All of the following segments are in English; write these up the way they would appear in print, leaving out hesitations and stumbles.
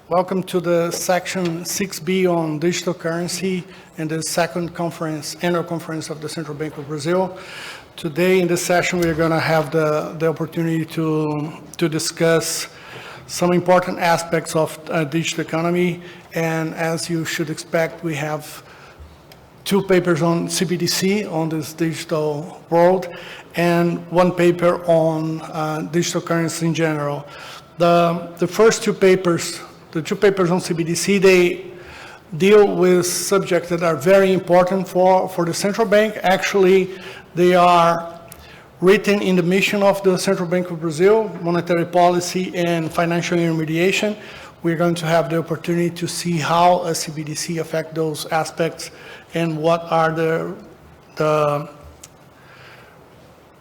Welcome to the section 6B on digital currency and the second conference, annual conference of the Central Bank of Brazil. Today in this session, we're going to have the opportunity to discuss some important aspects of digital economy. And as you should expect, we have two papers on CBDC, on this digital world, and one paper on digital currency in general. The first two papers, the two papers on CBDC, they deal with subjects that are very important for the central bank. Actually, they are written in the mission of the Central Bank of Brazil, monetary policy and financial intermediation. We're going to have the opportunity to see how a CBDC affect those aspects and what are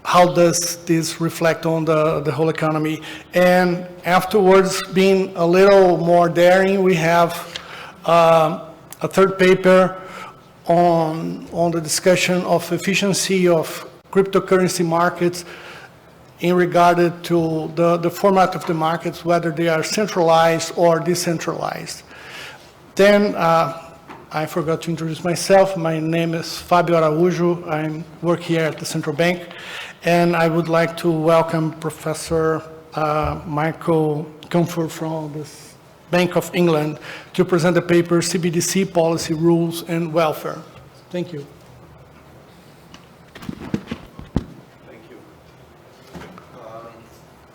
how does this reflect on the whole economy. And afterwards, being a little more daring, we have a third paper on the discussion of efficiency of cryptocurrency markets in regard to the format of the markets, whether they are centralized or decentralized. Then I forgot to introduce myself. My name is Fabio Araújo. I work here at the Central Bank. And I would like to welcome Professor Michael Comfort from the Bank of England to present the paper CBDC Policy Rules and Welfare. Thank you. Thank you.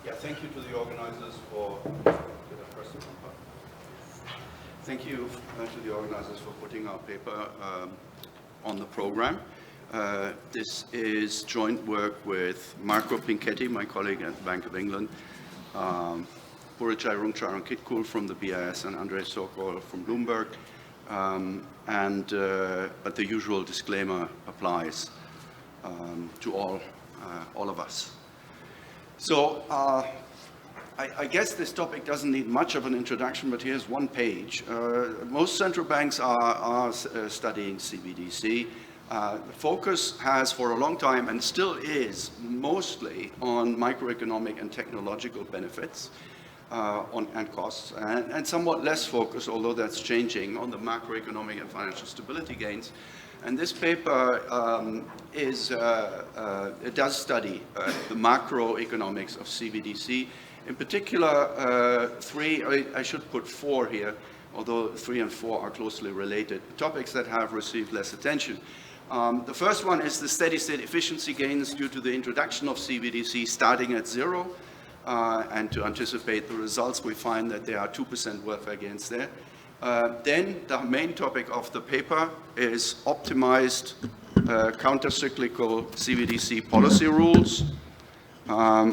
Thank you to the organizers for putting our paper on the program. This is joint work with Marco Pinchetti, my colleague at the Bank of England, Purichai Rungcharan Kitkul from the BIS, and Andrei Sokol from Bloomberg. But the usual disclaimer applies to all of us. So I guess this topic doesn't need much of an introduction, but here's one page. Most central banks are studying CBDC. The focus has for a long time and still is mostly on microeconomic and technological benefits and costs, and somewhat less focus, although that's changing, on the macroeconomic and financial stability gains. And this paper it does study the macroeconomics of CBDC. In particular, I should put four here, although 3 and 4 are closely related, topics that have received less attention. The first one is the steady-state efficiency gains due to the introduction of CBDC starting at 0. And to anticipate the results, we find that there are 2% welfare gains there. Then the main topic of the paper is optimized counter-cyclical CBDC policy rules,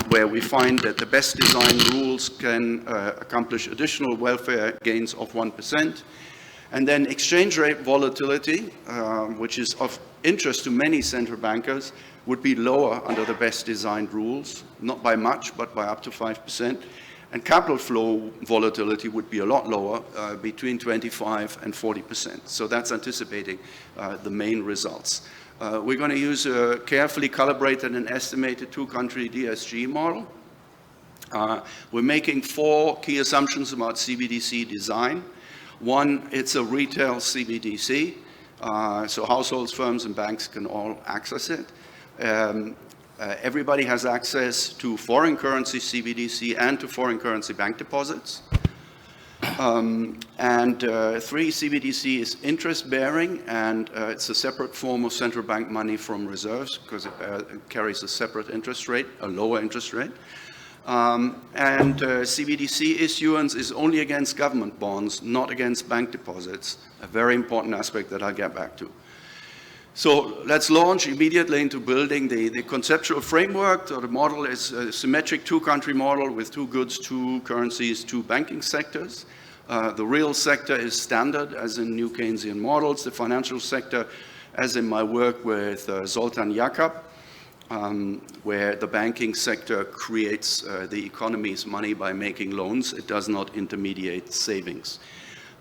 where we find that the best designed rules can accomplish additional welfare gains of 1%. And then exchange rate volatility, which is of interest to many central bankers, would be lower under the best designed rules, not by much, but by up to 5%. And capital flow volatility would be a lot lower, between 25 and 40%. So that's anticipating the main results. We're going to use a carefully calibrated and estimated two-country DSG model. We're making 4 key assumptions about CBDC design. One, it's a retail CBDC, so households, firms, and banks can all access it. Everybody has access to foreign currency CBDC and to foreign currency bank deposits. 3, CBDC is interest-bearing, and it's a separate form of central bank money from reserves because it carries a separate interest rate, a lower interest rate. CBDC issuance is only against government bonds, not against bank deposits, a very important aspect that I'll get back to. So let's launch immediately into building the conceptual framework. So the model is a symmetric two-country model with 2 goods, 2 currencies, 2 banking sectors. The real sector is standard, as in new Keynesian models. The financial sector, as in my work with Zoltan Jakab, where the banking sector creates the economy's money by making loans. It does not intermediate savings.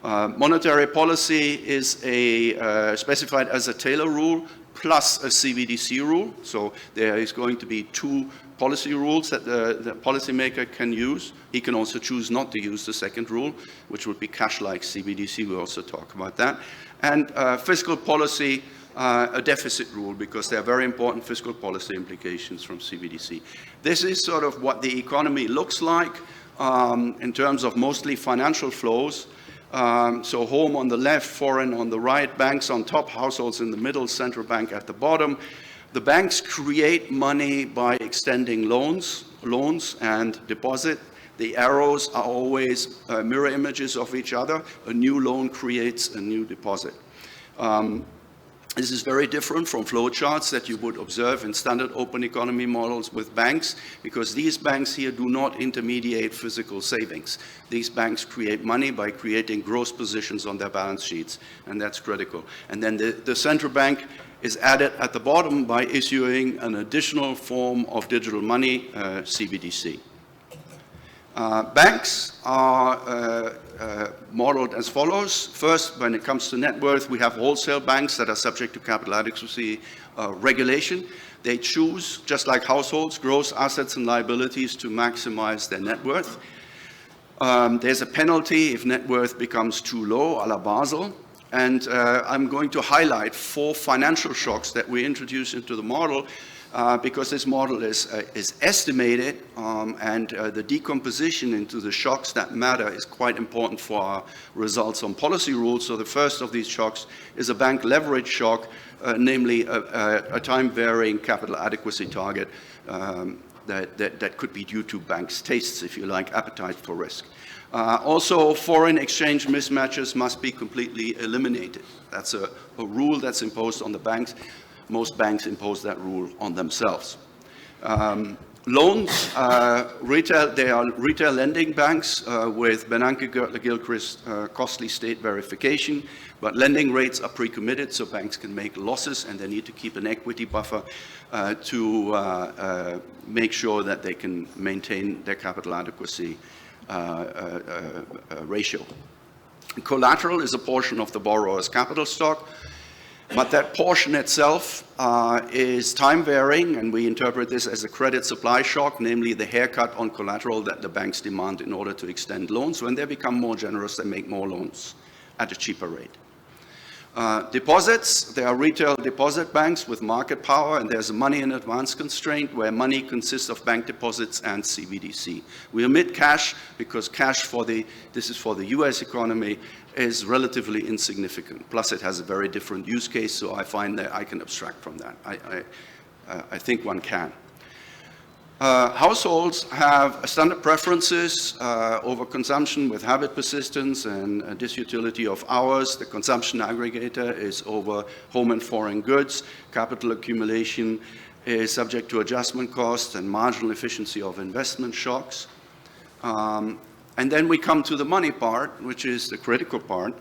Monetary policy is specified as a Taylor rule plus a CBDC rule. So there is going to be 2 policy rules that the policymaker can use. He can also choose not to use the second rule, which would be cash-like CBDC. We'll also talk about that. And fiscal policy, a deficit rule, because there are very important fiscal policy implications from CBDC. This is sort of what the economy looks like in terms of mostly financial flows. So home on the left, foreign on the right, banks on top, households in the middle, central bank at the bottom. The banks create money by extending loans and deposit. The arrows are always mirror images of each other. A new loan creates a new deposit. This is very different from flow charts that you would observe in standard open economy models with banks, because these banks here do not intermediate physical savings. These banks create money by creating gross positions on their balance sheets, and that's critical. And then the central bank is added at the bottom by issuing an additional form of digital money, CBDC. Banks are modeled as follows. First, when it comes to net worth, we have wholesale banks that are subject to capital adequacy regulation. They choose, just like households, gross assets and liabilities to maximize their net worth. There's a penalty if net worth becomes too low, a la Basel. And I'm going to highlight 4 financial shocks that we introduce into the model because this model is estimated and the decomposition into the shocks that matter is quite important for our results on policy rules. So the first of these shocks is a bank leverage shock, namely a time-varying capital adequacy target that could be due to banks' tastes, if you like, appetite for risk. Also, foreign exchange mismatches must be completely eliminated. That's a rule that's imposed on the banks. Most banks impose that rule on themselves. Loans, they are retail lending banks with Bernanke-Gilchrist costly state verification, but lending rates are pre-committed, so banks can make losses, and they need to keep an equity buffer to make sure that they can maintain their capital adequacy ratio. Collateral is a portion of the borrower's capital stock, but that portion itself is time varying, and we interpret this as a credit supply shock, namely the haircut on collateral that the banks demand in order to extend loans. When they become more generous, they make more loans at a cheaper rate. Deposits, there are retail deposit banks with market power, and there's a money in advance constraint where money consists of bank deposits and CBDC. We omit cash because cash this is for the US economy, is relatively insignificant. Plus it has a very different use case, so I find that I can abstract from that. I think one can. Households have standard preferences over consumption with habit persistence and disutility of hours. The consumption aggregator is over home and foreign goods. Capital accumulation is subject to adjustment costs and marginal efficiency of investment shocks. And then we come to the money part, which is the critical part.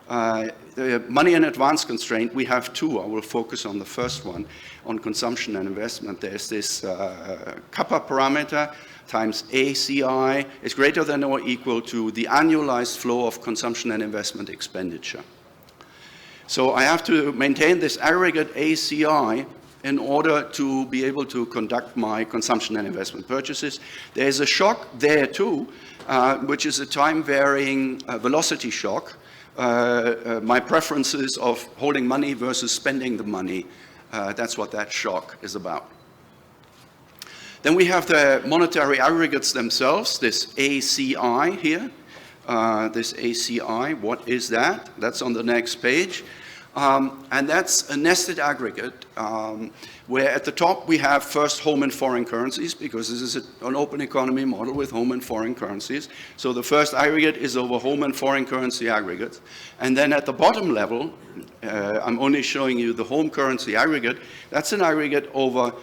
The money in advance constraint, we have 2. I will focus on the first one, on consumption and investment. There's this kappa parameter times ACI is greater than or equal to the annualized flow of consumption and investment expenditure. So I have to maintain this aggregate ACI in order to be able to conduct my consumption and investment purchases. There's a shock there too, which is a time-varying velocity shock. My preferences of holding money versus spending the money, that's what that shock is about. Then we have the monetary aggregates themselves, this ACI here. This ACI, what is that? That's on the next page. And that's a nested aggregate where at the top we have first home and foreign currencies, because this is an open economy model with home and foreign currencies. So the first aggregate is over home and foreign currency aggregates. And then at the bottom level, I'm only showing you the home currency aggregate. That's an aggregate over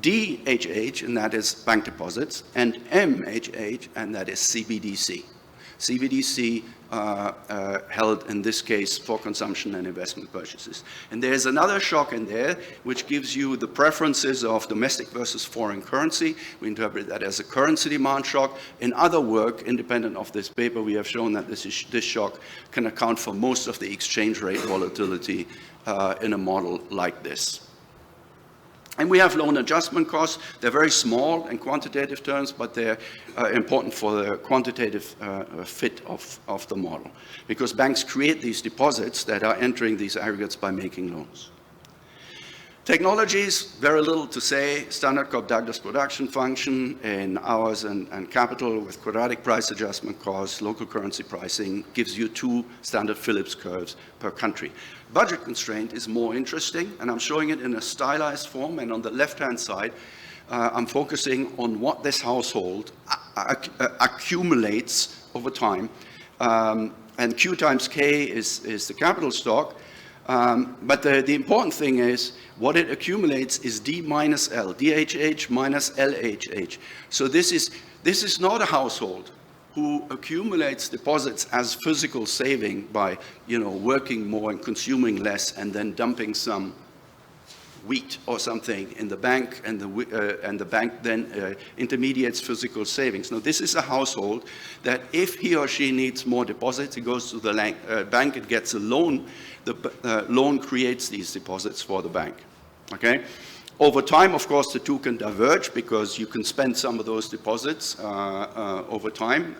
DHH, and that is bank deposits, and MHH, and that is CBDC. CBDC held in this case for consumption and investment purchases. And there's another shock in there which gives you the preferences of domestic versus foreign currency. We interpret that as a currency demand shock. In other work, independent of this paper, we have shown that this shock can account for most of the exchange rate volatility in a model like this. And we have loan adjustment costs. They're very small in quantitative terms, but they're important for the quantitative fit of the model, because banks create these deposits that are entering these aggregates by making loans. Technologies, very little to say. Standard Cobb-Douglas production function in hours and capital with quadratic price adjustment costs, local currency pricing, gives you 2 standard Phillips curves per country. Budget constraint is more interesting, and I'm showing it in a stylized form, and on the left-hand side, I'm focusing on what this household accumulates over time, and Q times K is the capital stock. But the important thing is what it accumulates is D minus L, DHH minus LHH. So this is not a household who accumulates deposits as physical saving by, working more and consuming less and then dumping some wheat or something in the bank, and the bank then intermediates physical savings. Now, this is a household that if he or she needs more deposits, he goes to the bank and gets a loan. The loan creates these deposits for the bank. Okay? Over time, of course, the two can diverge because you can spend some of those deposits over time.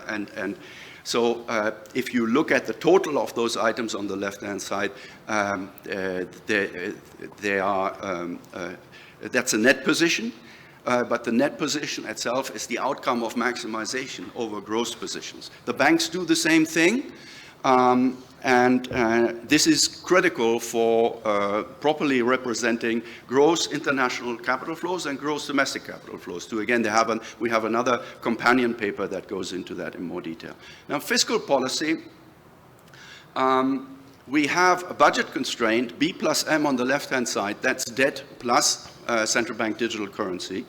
And so if you look at the total of those items on the left-hand side, that's a net position. But the net position itself is the outcome of maximization over gross positions. The banks do the same thing. And this is critical for properly representing gross international capital flows and gross domestic capital flows. Too, again, we have another companion paper that goes into that in more detail. Now, fiscal policy, we have a budget constraint, B plus M on the left-hand side. That's debt plus central bank digital currency.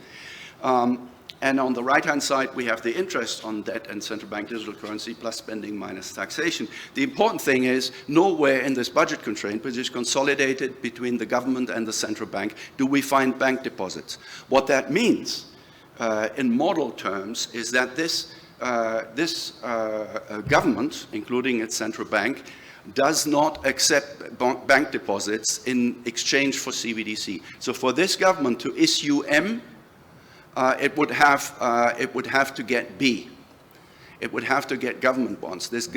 And on the right-hand side, we have the interest on debt and central bank digital currency plus spending minus taxation. The important thing is, nowhere in this budget constraint, which is consolidated between the government and the central bank, do we find bank deposits. What that means in model terms is that this government, including its central bank, does not accept bank deposits in exchange for CBDC. So for this government to issue M, it would have to get B. It would have to get government bonds. This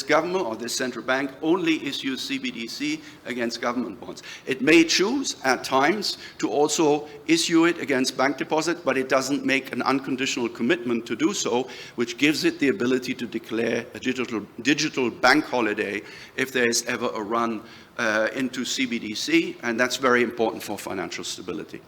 government or this central bank only issues CBDC against government bonds. It may choose at times to also issue it against bank deposit, but it doesn't make an unconditional commitment to do so, which gives it the ability to declare a digital bank holiday if there is ever a run into CBDC, and that's very important for financial stability.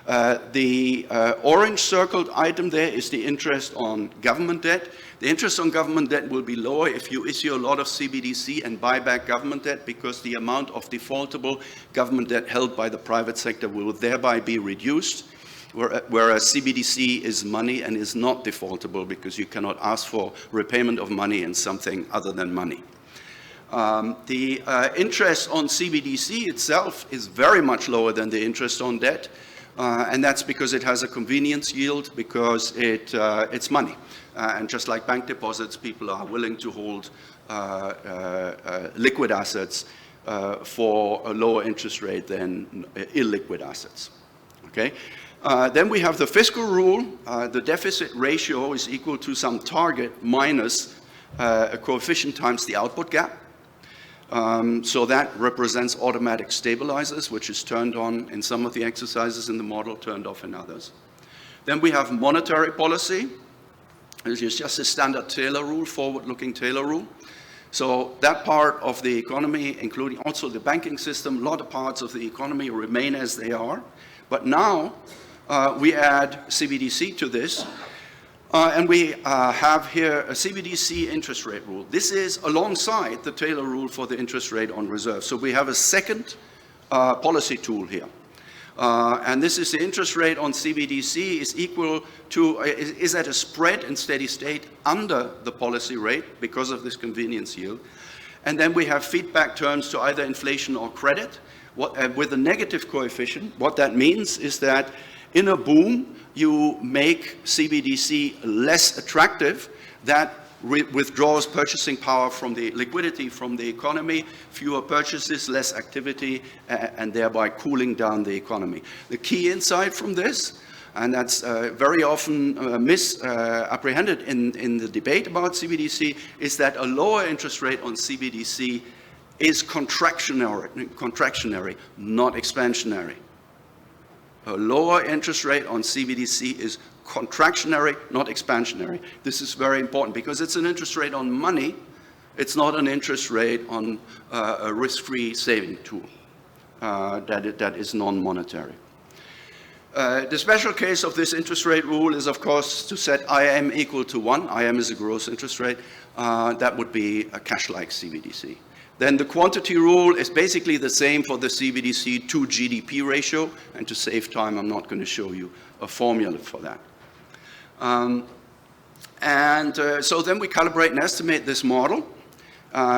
The orange circled item there is the interest on government debt. The interest on government debt will be lower if you issue a lot of CBDC and buy back government debt, because the amount of defaultable government debt held by the private sector will thereby be reduced, whereas CBDC is money and is not defaultable because you cannot ask for repayment of money in something other than money. The interest on CBDC itself is very much lower than the interest on debt. And that's because it has a convenience yield, because it's money. And just like bank deposits, people are willing to hold liquid assets for a lower interest rate than illiquid assets. Okay? Then we have the fiscal rule. The deficit ratio is equal to some target minus a coefficient times the output gap. So that represents automatic stabilizers, which is turned on in some of the exercises in the model, turned off in others. Then we have monetary policy, which is just a standard Taylor rule, forward-looking Taylor rule. So that part of the economy, including also the banking system, a lot of parts of the economy remain as they are. But now we add CBDC to this. And we have here a CBDC interest rate rule. This is alongside the Taylor rule for the interest rate on reserve. So we have a second policy tool here. And this is the interest rate on CBDC is equal to, is at a spread in steady state under the policy rate because of this convenience yield. And then we have feedback terms to either inflation or credit. With a negative coefficient, what that means is that in a boom, you make CBDC less attractive. That withdraws purchasing power from the liquidity from the economy, fewer purchases, less activity, and thereby cooling down the economy. The key insight from this, and that's very often misapprehended in the debate about CBDC, is that a lower interest rate on CBDC is contractionary, not expansionary. A lower interest rate on CBDC is contractionary, not expansionary. This is very important because it's an interest rate on money. It's not an interest rate on a risk-free saving tool that is non-monetary. The special case of this interest rate rule is, of course, to set IM equal to 1. IM is a gross interest rate. That would be a cash-like CBDC. Then the quantity rule is basically the same for the CBDC to GDP ratio. And to save time, I'm not going to show you a formula for that. So then we calibrate and estimate this model.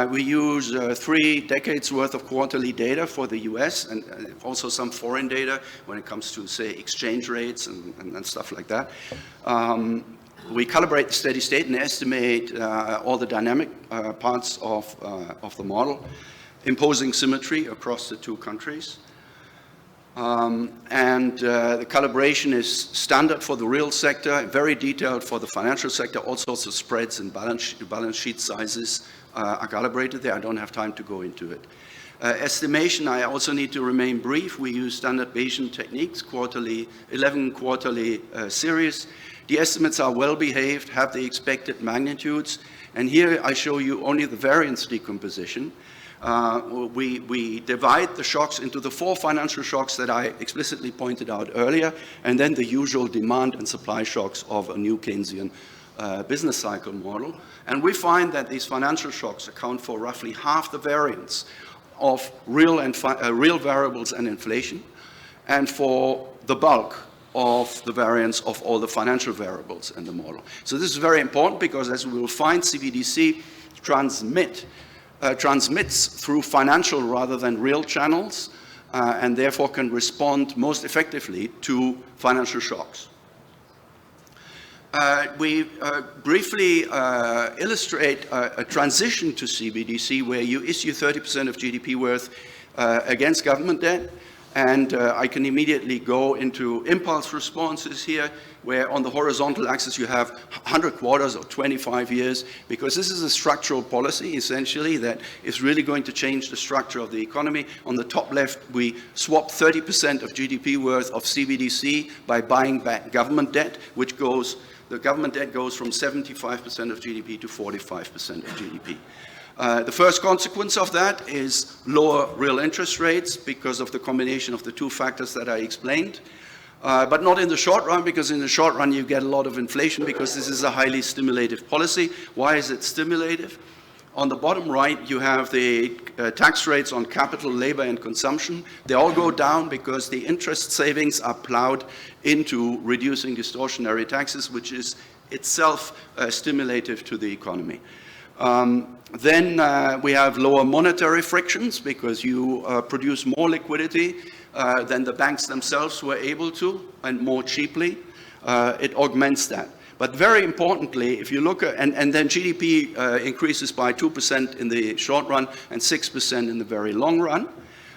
We use 3 decades worth of quarterly data for the US and also some foreign data when it comes to, say, exchange rates and stuff like that. We calibrate the steady state and estimate all the dynamic parts of the model, imposing symmetry across the 2 countries. The calibration is standard for the real sector, very detailed for the financial sector. All sorts of spreads and balance sheet sizes are calibrated there. I don't have time to go into it. Estimation, I also need to remain brief. We use standard Bayesian techniques, 11 quarterly series. The estimates are well behaved, have the expected magnitudes. And here I show you only the variance decomposition. We divide the shocks into the 4 financial shocks that I explicitly pointed out earlier, and then the usual demand and supply shocks of a new Keynesian business cycle model. And we find that these financial shocks account for roughly half the variance of real variables and inflation, and for the bulk of the variance of all the financial variables in the model. So this is very important because, as we will find, CBDC transmits through financial rather than real channels, and therefore can respond most effectively to financial shocks. We briefly illustrate a transition to CBDC where you issue 30% of GDP worth against government debt. And I can immediately go into impulse responses here, where on the horizontal axis you have 100 quarters or 25 years, because this is a structural policy, essentially, that is really going to change the structure of the economy. On the top left, we swap 30% of GDP worth of CBDC by buying back government debt, the government debt goes from 75% of GDP to 45% of GDP. The first consequence of that is lower real interest rates because of the combination of the 2 factors that I explained. But not in the short run, because in the short run you get a lot of inflation because this is a highly stimulative policy. Why is it stimulative? On the bottom right, you have the tax rates on capital, labor, and consumption. They all go down because the interest savings are plowed into reducing distortionary taxes, which is itself stimulative to the economy. Then we have lower monetary frictions because you produce more liquidity than the banks themselves were able to, and more cheaply. It augments that. But very importantly, if you look at, and then GDP increases by 2% in the short run and 6% in the very long run,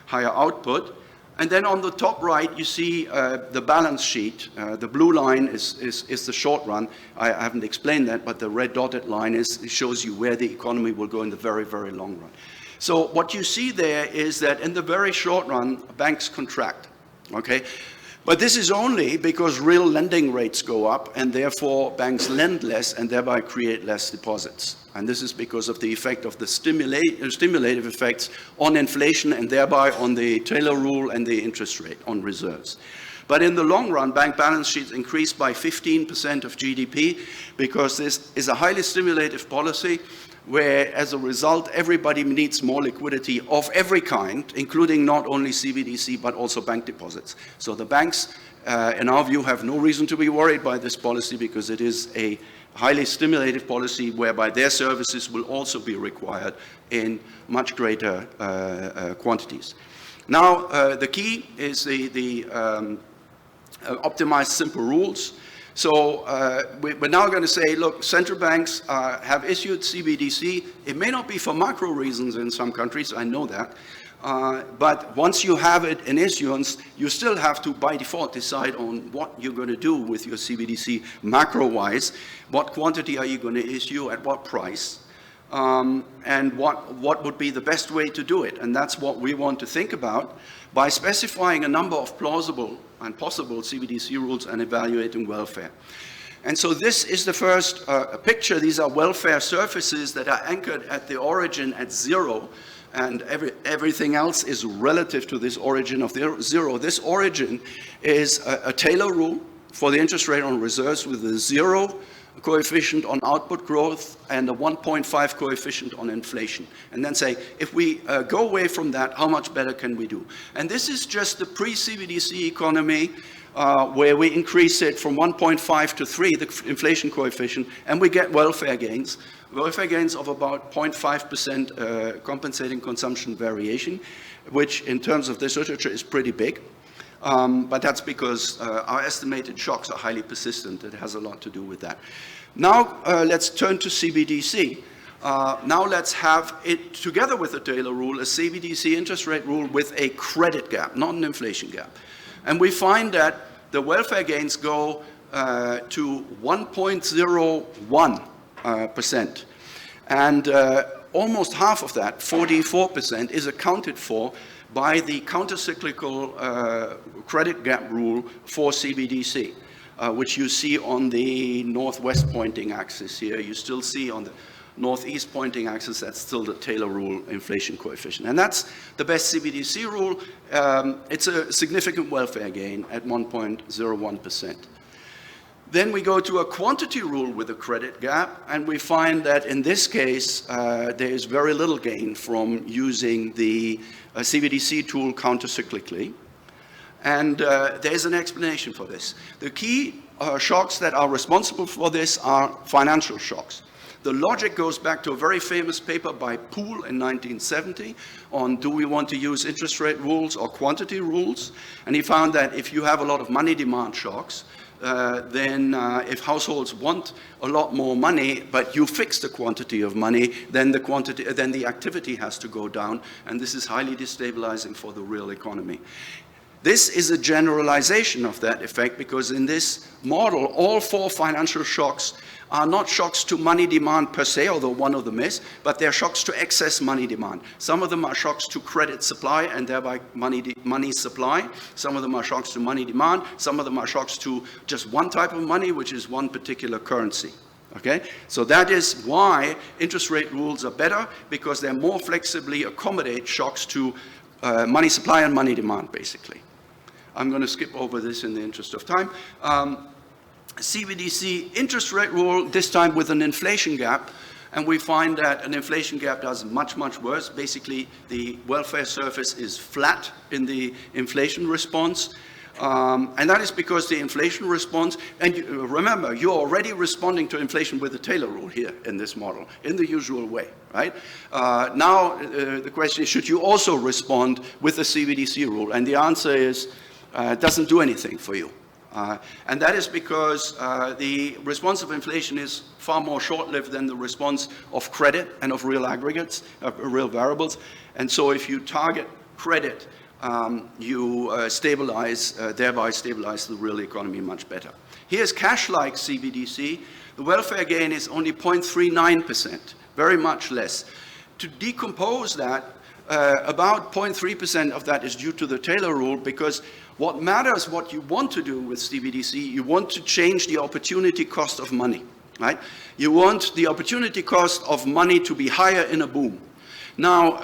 higher output. And then on the top right, you see the balance sheet. The blue line is the short run. I haven't explained that, but the red dotted line shows you where the economy will go in the very, very long run. So what you see there is that in the very short run, banks contract, okay? But this is only because real lending rates go up, and therefore banks lend less and thereby create less deposits. And this is because of the effect of the stimulative effects on inflation and thereby on the Taylor rule and the interest rate on reserves. But in the long run, bank balance sheets increase by 15% of GDP because this is a highly stimulative policy where, as a result, everybody needs more liquidity of every kind, including not only CBDC, but also bank deposits. So the banks, in our view, have no reason to be worried by this policy because it is a highly stimulative policy whereby their services will also be required in much greater quantities. Now, the key is the optimized simple rules. So we're now going to say, look, central banks have issued CBDC. It may not be for macro reasons in some countries, I know that. But once you have it in issuance, you still have to, by default, decide on what you're going to do with your CBDC macro-wise. What quantity are you going to issue, at what price, and what would be the best way to do it. And that's what we want to think about by specifying a number of plausible and possible CBDC rules and evaluating welfare. And so this is the first picture. These are welfare surfaces that are anchored at the origin at 0. And everything else is relative to this origin of the 0. This origin is a Taylor rule for the interest rate on reserves with a 0 coefficient on output growth and a 1.5 coefficient on inflation. And then say, if we go away from that, how much better can we do? And this is just the pre-CBDC economy where we increase it from 1.5 to 3, the inflation coefficient, and we get welfare gains. Welfare gains of about 0.5% compensating consumption variation, which in terms of this literature is pretty big. But that's because our estimated shocks are highly persistent. It has a lot to do with that. Now let's turn to CBDC. Now let's have it, together with the Taylor rule, a CBDC interest rate rule with a credit gap, not an inflation gap. And we find that the welfare gains go to 1.01%. And almost half of that, 44%, is accounted for by the countercyclical credit gap rule for CBDC, which you see on the northwest pointing axis here. You still see on the northeast pointing axis, that's still the Taylor rule inflation coefficient. And that's the best CBDC rule. It's a significant welfare gain at 1.01%. Then we go to a quantity rule with a credit gap, and we find that in this case, there is very little gain from using the CBDC tool countercyclically. And there's an explanation for this. The key shocks that are responsible for this are financial shocks. The logic goes back to a very famous paper by Poole in 1970 on do we want to use interest rate rules or quantity rules? And he found that if you have a lot of money demand shocks, then if households want a lot more money, but you fix the quantity of money, then the activity has to go down, and this is highly destabilizing for the real economy. This is a generalization of that effect because in this model, all 4 financial shocks are not shocks to money demand per se, although one of them is, but they're shocks to excess money demand. Some of them are shocks to credit supply and thereby money supply. Some of them are shocks to money demand. Some of them are shocks to just one type of money, which is one particular currency. Okay? So that is why interest rate rules are better, because they more flexibly accommodate shocks to money supply and money demand, basically. I'm going to skip over this in the interest of time. CBDC interest rate rule, this time with an inflation gap, and we find that an inflation gap does much, much worse. Basically, the welfare surface is flat in the inflation response, and that is because the inflation response, and remember, you're already responding to inflation with the Taylor rule here in this model, in the usual way, right? Now, the question is, should you also respond with the CBDC rule? And the answer is, it doesn't do anything for you. And that is because the response of inflation is far more short-lived than the response of credit and of real aggregates, real variables. And so if you target credit, you thereby stabilize the real economy much better. Here's cash-like CBDC. The welfare gain is only 0.39%, very much less. To decompose that, about 0.3% of that is due to the Taylor rule, because what matters, what you want to do with CBDC, you want to change the opportunity cost of money, right? You want the opportunity cost of money to be higher in a boom. Now,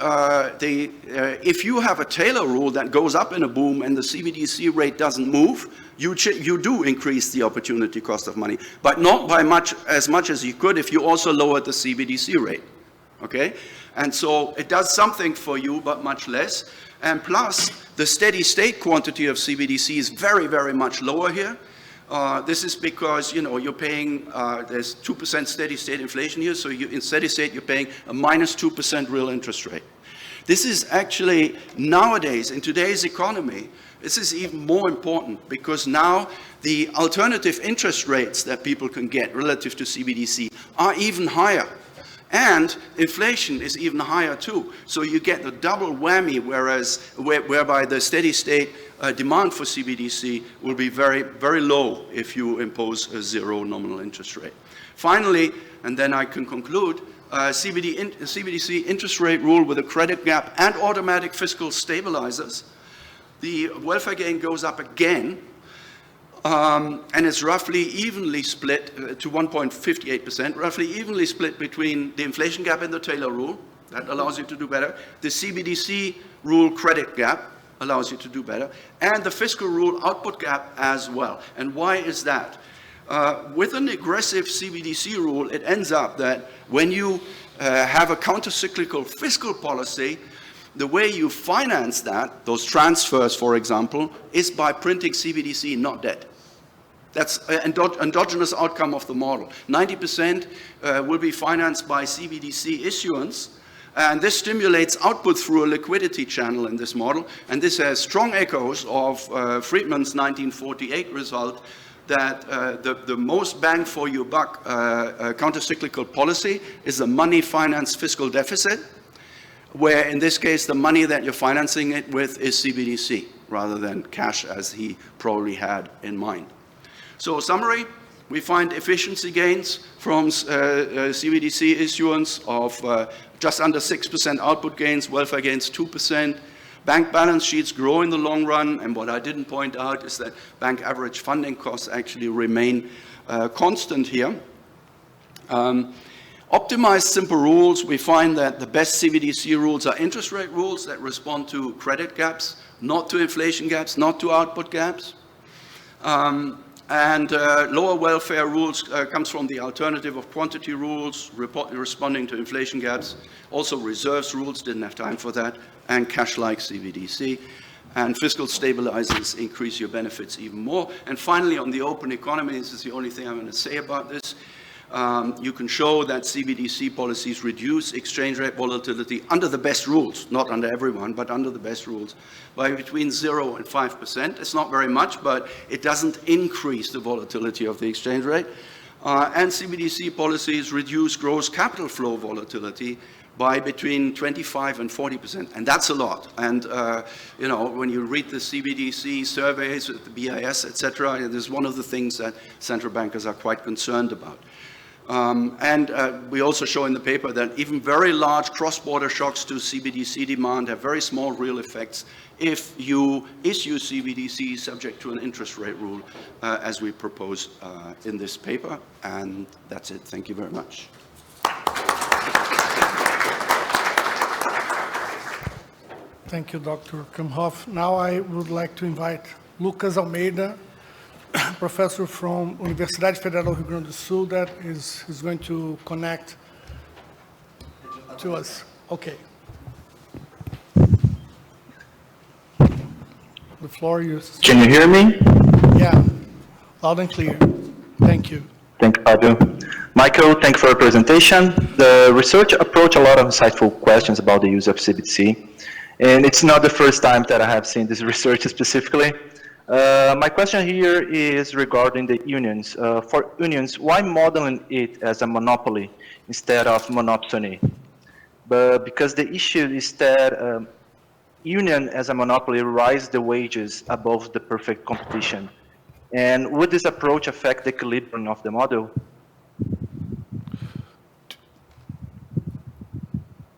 if you have a Taylor rule that goes up in a boom and the CBDC rate doesn't move, you do increase the opportunity cost of money, but not by as much as you could if you also lowered the CBDC rate, okay? And so it does something for you, but much less. And plus, the steady state quantity of CBDC is very, very much lower here. This is because, you're paying, there's 2% steady state inflation here, so in steady state you're paying a minus 2% real interest rate. This is actually, nowadays, in today's economy, this is even more important because now the alternative interest rates that people can get relative to CBDC are even higher. And inflation is even higher too. So you get the double whammy, whereby the steady state demand for CBDC will be very, very low if you impose a zero nominal interest rate. Finally, and then I can conclude, CBDC interest rate rule with a credit gap and automatic fiscal stabilizers. The welfare gain goes up again, and it's roughly evenly split to 1.58%, roughly evenly split between the inflation gap and the Taylor rule. That allows you to do better. The CBDC rule credit gap allows you to do better. And the fiscal rule output gap as well. And why is that? With an aggressive CBDC rule, it ends up that when you have a counter-cyclical fiscal policy, the way you finance that, those transfers, for example, is by printing CBDC, not debt. That's an endogenous outcome of the model. 90% will be financed by CBDC issuance, and this stimulates output through a liquidity channel in this model, and this has strong echoes of Friedman's 1948 result that the most bang for your buck counter-cyclical policy is a money-financed fiscal deficit, where in this case the money that you're financing it with is CBDC rather than cash as he probably had in mind. So summary, we find efficiency gains from CBDC issuance of just under 6% output gains, welfare gains 2%. Bank balance sheets grow in the long run, and what I didn't point out is that bank average funding costs actually remain constant here. Optimized simple rules, we find that the best CBDC rules are interest rate rules that respond to credit gaps, not to inflation gaps, not to output gaps. And lower welfare rules comes from the alternative of quantity rules, responding to inflation gaps, also reserves rules, didn't have time for that, and cash-like CBDC. And fiscal stabilizers increase your benefits even more. And finally, on the open economy, this is the only thing I'm going to say about this, you can show that CBDC policies reduce exchange rate volatility under the best rules, not under everyone, but under the best rules, by between 0 and 5%. It's not very much, but it doesn't increase the volatility of the exchange rate. And CBDC policies reduce gross capital flow volatility by between 25 and 40%, and that's a lot. And you know, when you read the CBDC surveys, the BIS, etc., it is one of the things that central bankers are quite concerned about. We also show in the paper that even very large cross-border shocks to CBDC demand have very small real effects if you issue CBDC subject to an interest rate rule, as we propose in this paper. And that's it. Thank you very much. Thank you, Dr. Kemhoff. Now I would like to invite Lucas Almeida, professor from Universidade Federal do Rio Grande do Sul, that is going to connect to us. Okay. The floor is... Can you hear me? Yeah, loud and clear. Thank you. Thank you, Fabio. Michael, thank you for your presentation. The research approached a lot of insightful questions about the use of CBDC. And it's not the first time that I have seen this research specifically. My question here is regarding the unions. For unions, why modeling it as a monopoly instead of monopsony? But because the issue is that union as a monopoly rise the wages above the perfect competition. And would this approach affect the equilibrium of the model?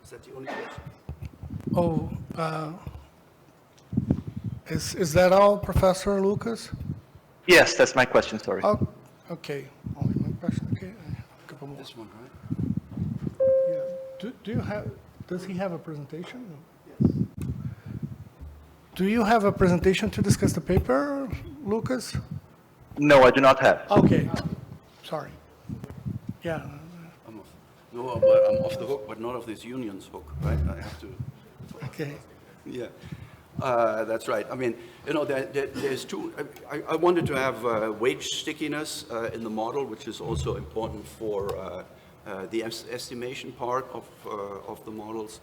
Is that the only question? Oh, is that all, Professor Lucas? Yes, that's my question, sorry. Oh, okay. Only one question. Okay. I have a couple more. This one, right? Yeah. Do you have? Does he have a presentation? Yes. Do you have a presentation to discuss the paper, Lucas? No, I do not have. Okay. Sorry. Yeah. I'm off. No, but I'm off the hook, but not of this union's hook, right? I have to. Okay. Yeah. That's right. I mean, you know, there's two. I wanted to have wage stickiness in the model, which is also important for the estimation part of the models.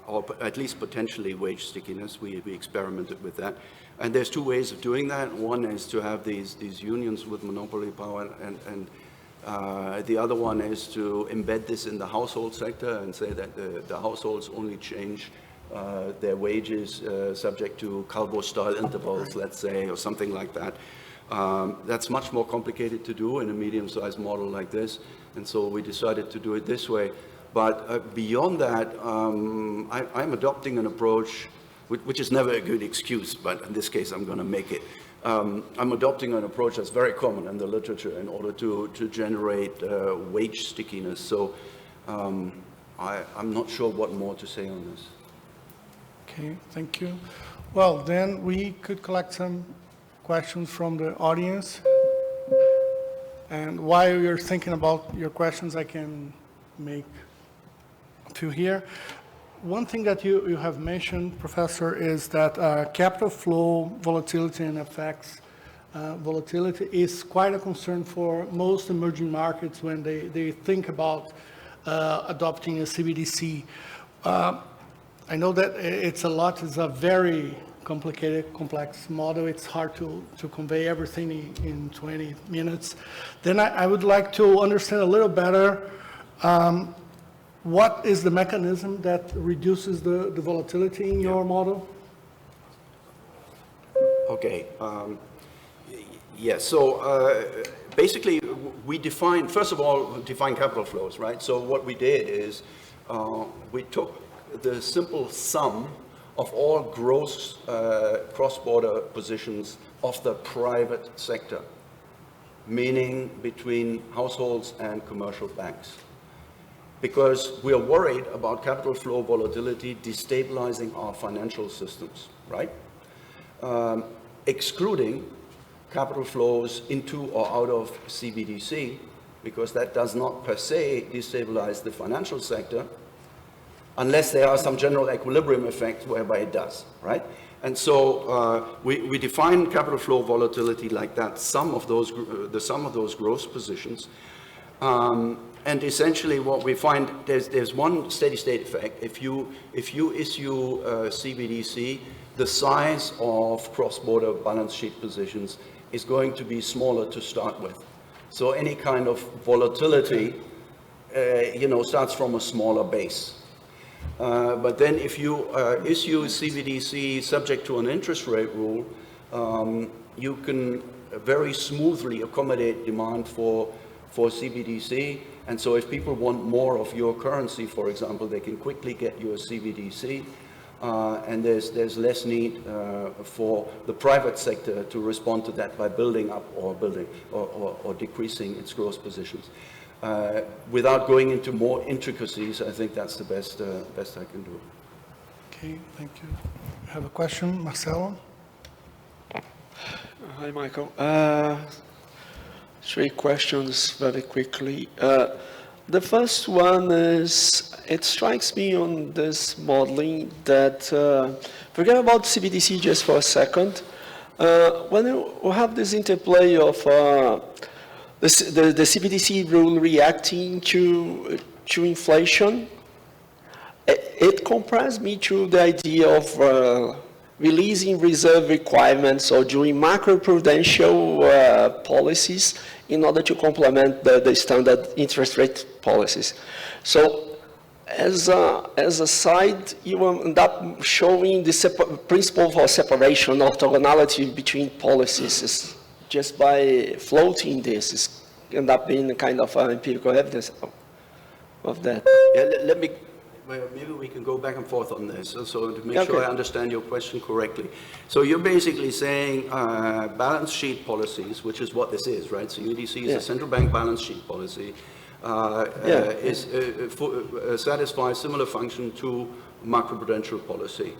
or at least potentially wage stickiness. We experimented with that. And there's two ways of doing that. One is to have these unions with monopoly power, and the other one is to embed this in the household sector and say that the households only change their wages subject to Calvo-style intervals, let's say, or something like that. That's much more complicated to do in a medium-sized model like this, and so we decided to do it this way. But beyond that, I'm adopting an approach, which is never a good excuse, but in this case I'm going to make it. I'm adopting an approach that's very common in the literature in order to generate wage stickiness. So I'm not sure what more to say on this. Okay, thank you. Well, then we could collect some questions from the audience. And while you're thinking about your questions, I can make a few here. One thing that you have mentioned, Professor, is that capital flow volatility and FX volatility is quite a concern for most emerging markets when they think about adopting a CBDC. I know that it's a very complicated, complex model. It's hard to convey everything in 20 minutes. Then I would like to understand a little better what is the mechanism that reduces the volatility in your model? Okay. Yes. So basically, we define, first of all, define capital flows, right? So what we did is we took the simple sum of all gross cross-border positions of the private sector, meaning between households and commercial banks. Because we are worried about capital flow volatility destabilizing our financial systems, right? Excluding capital flows into or out of CBDC, because that does not per se destabilize the financial sector, unless there are some general equilibrium effects whereby it does, right? And so we define capital flow volatility like that, the sum of those gross positions. And essentially what we find, there's one steady state effect. If you issue CBDC, the size of cross-border balance sheet positions is going to be smaller to start with. So any kind of volatility, starts from a smaller base. But then if you issue CBDC subject to an interest rate rule, you can very smoothly accommodate demand for CBDC. And so if people want more of your currency, for example, they can quickly get you a CBDC. And there's less need for the private sector to respond to that by building up or decreasing its gross positions. Without going into more intricacies, I think that's the best I can do. Okay, thank you. I have a question, Marcelo? Hi, Michael. 3 questions very quickly. The first one is, it strikes me on this modeling that, forget about CBDC just for a second. When you have this interplay of the CBDC rule reacting to inflation, it compares me to the idea of releasing reserve requirements or doing macroprudential policies in order to complement the standard interest rate policies. So as a side, you end up showing the principle for separation, orthogonality between policies just by floating this. End up being a kind of empirical evidence of that. Yeah, maybe we can go back and forth on this, so to make sure I understand your question correctly. So you're basically saying balance sheet policies, which is what this is, right? So UDC is a central bank balance sheet policy, satisfies similar function to macroprudential policy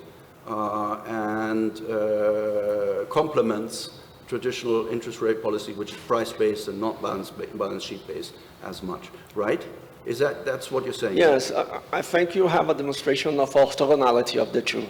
and complements traditional interest rate policy, which is price-based and not balance sheet-based as much, right? That's what you're saying? Yes, I think you have a demonstration of orthogonality of the two.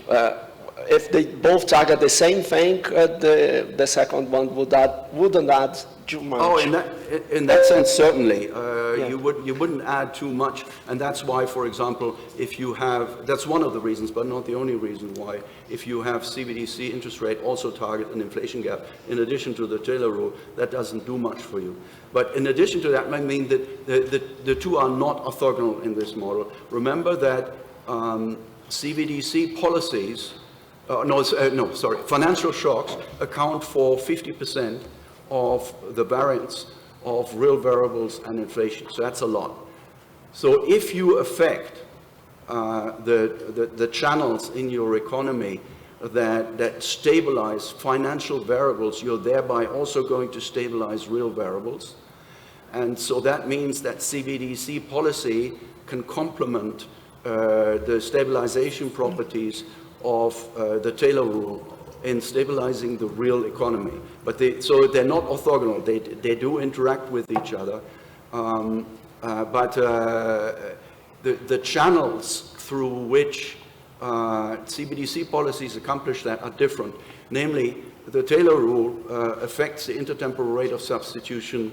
if they both target the same thing, the second one wouldn't add too much. Oh, in that sense, certainly. Yeah. You wouldn't add too much, and that's why, for example, if you have, that's one of the reasons, but not the only reason why, if you have CBDC interest rate also target an inflation gap, in addition to the Taylor rule, that doesn't do much for you. But in addition to that, I mean that the two are not orthogonal in this model. Remember that CBDC policies, financial shocks account for 50% of the variance of real variables and inflation. So that's a lot. So if you affect the channels in your economy that stabilize financial variables, you're thereby also going to stabilize real variables. And so that means that CBDC policy can complement the stabilization properties of the Taylor rule in stabilizing the real economy. But so they're not orthogonal. They do interact with each other. But the channels through which CBDC policies accomplish that are different. Namely, the Taylor rule affects the intertemporal rate of substitution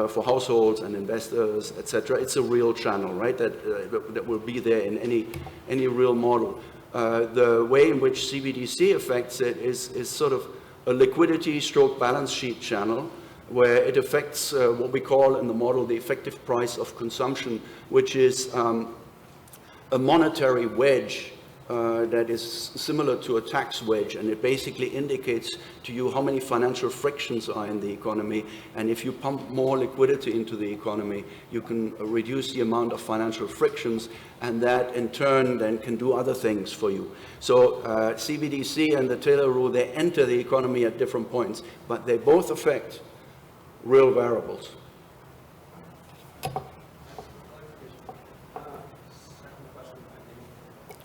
for households and investors, etc. It's a real channel, right? That will be there in any real model. The way in which CBDC affects it is sort of a liquidity stroke balance sheet channel, where it affects what we call in the model the effective price of consumption, which is a monetary wedge that is similar to a tax wedge, and it basically indicates to you how many financial frictions are in the economy, and if you pump more liquidity into the economy, you can reduce the amount of financial frictions, and that in turn then can do other things for you. So CBDC and the Taylor rule, they enter the economy at different points, but they both affect real variables.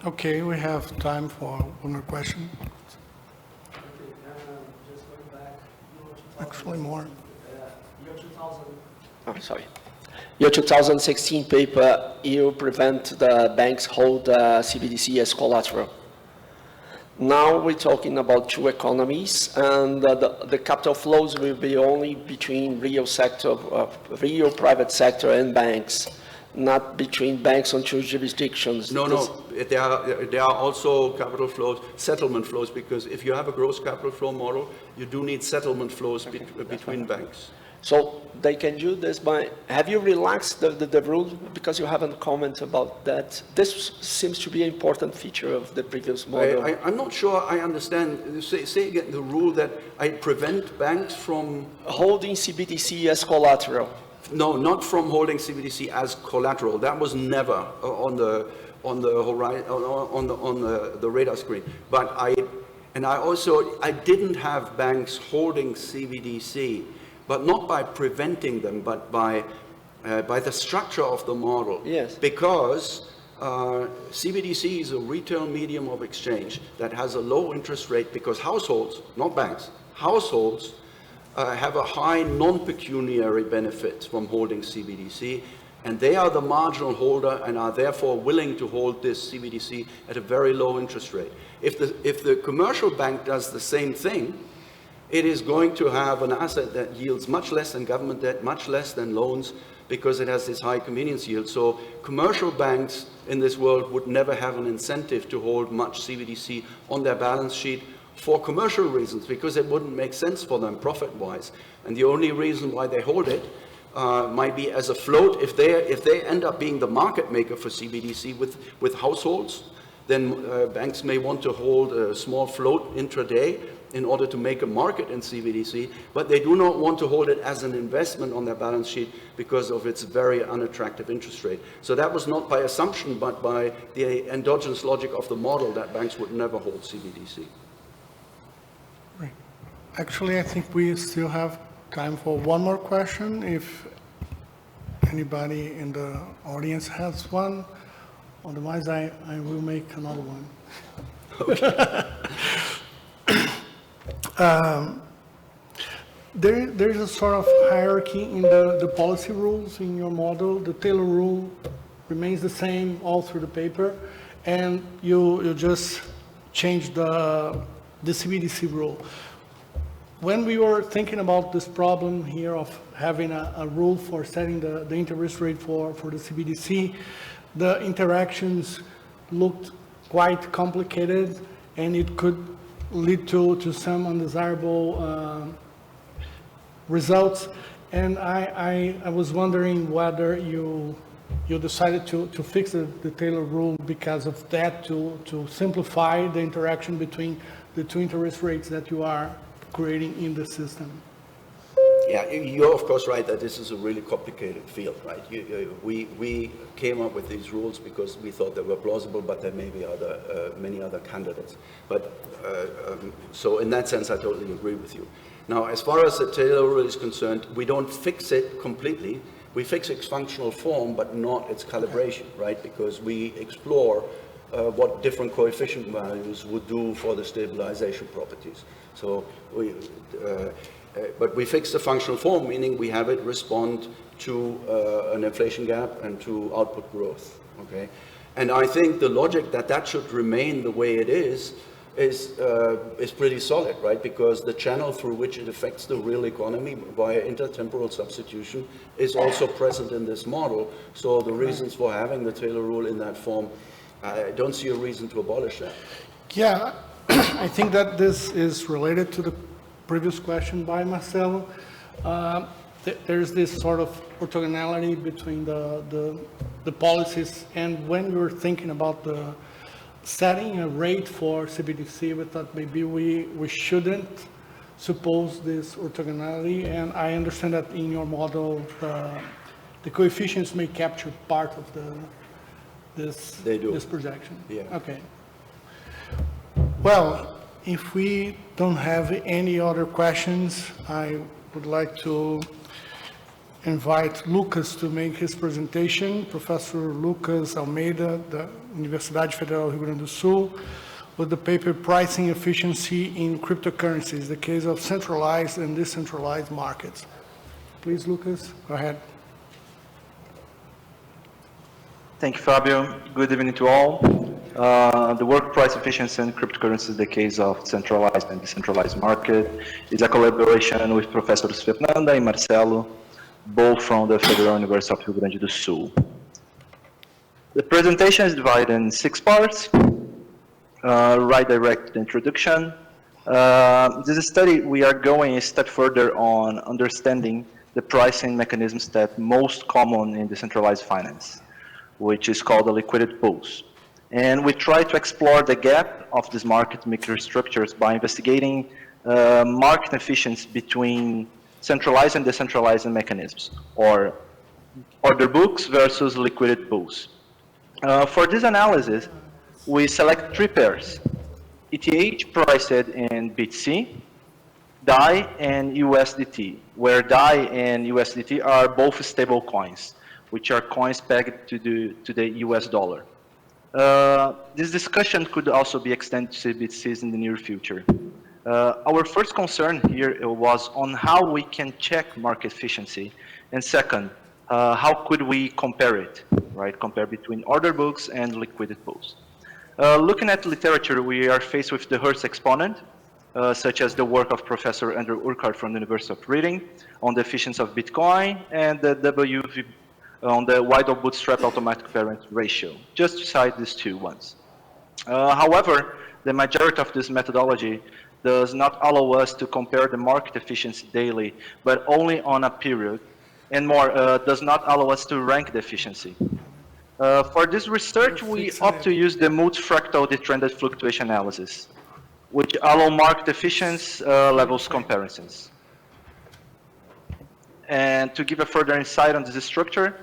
Okay, we have time for one more question. Just going back, Actually, more. year 2000, Oh, sorry. Your 2016 paper, you prevent the banks hold CBDC as collateral. Now we're talking about two economies, and the capital flows will be only between real private sector and banks, not between banks on two jurisdictions. No, there are also capital flows, settlement flows, because if you have a gross capital flow model, you do need settlement flows between banks. So they can do this by, have you relaxed the rule? Because you haven't commented about that. This seems to be an important feature of the previous model. I'm not sure I understand. Say again, the rule that I prevent banks from Holding CBDC as collateral. No, not from holding CBDC as collateral. That was never on the horizon, on the radar screen. But I didn't have banks holding CBDC, but not by preventing them, but by the structure of the model. Yes. Because CBDC is a retail medium of exchange that has a low interest rate, because households, not banks, households have a high non-pecuniary benefit from holding CBDC, and they are the marginal holder and are therefore willing to hold this CBDC at a very low interest rate. If the commercial bank does the same thing, it is going to have an asset that yields much less than government debt, much less than loans, because it has this high convenience yield. So commercial banks in this world would never have an incentive to hold much CBDC on their balance sheet, for commercial reasons, because it wouldn't make sense for them profit-wise. And the only reason why they hold it might be as a float. If they end up being the market maker for CBDC with households, then banks may want to hold a small float intraday in order to make a market in CBDC, but they do not want to hold it as an investment on their balance sheet because of its very unattractive interest rate. So that was not by assumption, but by the endogenous logic of the model, that banks would never hold CBDC. Actually, I think we still have time for one more question. If anybody in the audience has one, otherwise I will make another one. There's a sort of hierarchy in the policy rules in your model. The Taylor rule remains the same all through the paper, and you just change the CBDC rule. When we were thinking about this problem here of having a rule for setting the interest rate for the CBDC, the interactions looked quite complicated, and it could lead to some undesirable results. And I was wondering whether you decided to fix the Taylor rule because of that, to simplify the interaction between the two interest rates that you are creating in the system. Yeah, you're of course right that this is a really complicated field, right? We came up with these rules because we thought they were plausible, but there may be many other candidates. But so in that sense, I totally agree with you. Now, as far as the Taylor rule is concerned, we don't fix it completely. We fix its functional form, but not its calibration, right? Because we explore what different coefficient values would do for the stabilization properties. So but we fix the functional form, meaning we have it respond to an inflation gap and to output growth, okay? And I think the logic that should remain the way it is pretty solid, right? Because the channel through which it affects the real economy via intertemporal substitution is also present in this model. So the reasons for having the Taylor rule in that form, I don't see a reason to abolish that. Yeah, I think that this is related to the previous question by Marcelo. There's this sort of orthogonality between the policies, and when we were thinking about setting a rate for CBDC, we thought maybe we shouldn't suppose this orthogonality, and I understand that in your model the coefficients may capture part of this projection. Yeah. Okay. Well, if we don't have any other questions, I would like to invite Lucas to make his presentation. Professor Lucas Almeida, da Universidade Federal do Rio Grande do Sul, with the paper Pricing Efficiency in Cryptocurrencies, the case of centralized and decentralized markets. Please, Lucas, go ahead. Thank you, Fabio. Good evening to all. The work Price Efficiency in Cryptocurrencies, the case of centralized and decentralized market, is a collaboration with Professors Fernanda and Marcelo, both from the Federal University of Rio Grande do Sul. The presentation is divided in 6 parts. Right direct introduction. This study, we are going a step further on understanding the pricing mechanisms that most common in decentralized finance, which is called the liquidity pools. And we try to explore the gap of these market microstructures by investigating market efficiency between centralized and decentralized mechanisms, or order books versus liquidity pools. For this analysis, we select 3 pairs: ETH priced in BTC, DAI, and USDT, where DAI and USDT are both stable coins, which are coins pegged to the US dollar. This discussion could also be extended to CBDCs in the near future. Our first concern here was on how we can check market efficiency, and second, how could we compare it, right? Compare between order books and liquidity pools. Looking at literature, we are faced with the Hertz exponent, such as the work of Professor Andrew Urquhart from the University of Reading on the efficiency of Bitcoin, and the WV on the Widal bootstrap automatic parent ratio, just to cite these 2 ones. However, the majority of this methodology does not allow us to compare the market efficiency daily, but only on a period, and more, does not allow us to rank the efficiency. For this research, we opt to use the multifractal detrended fluctuation analysis, which allow market efficiency levels comparisons. And to give a further insight on this structure,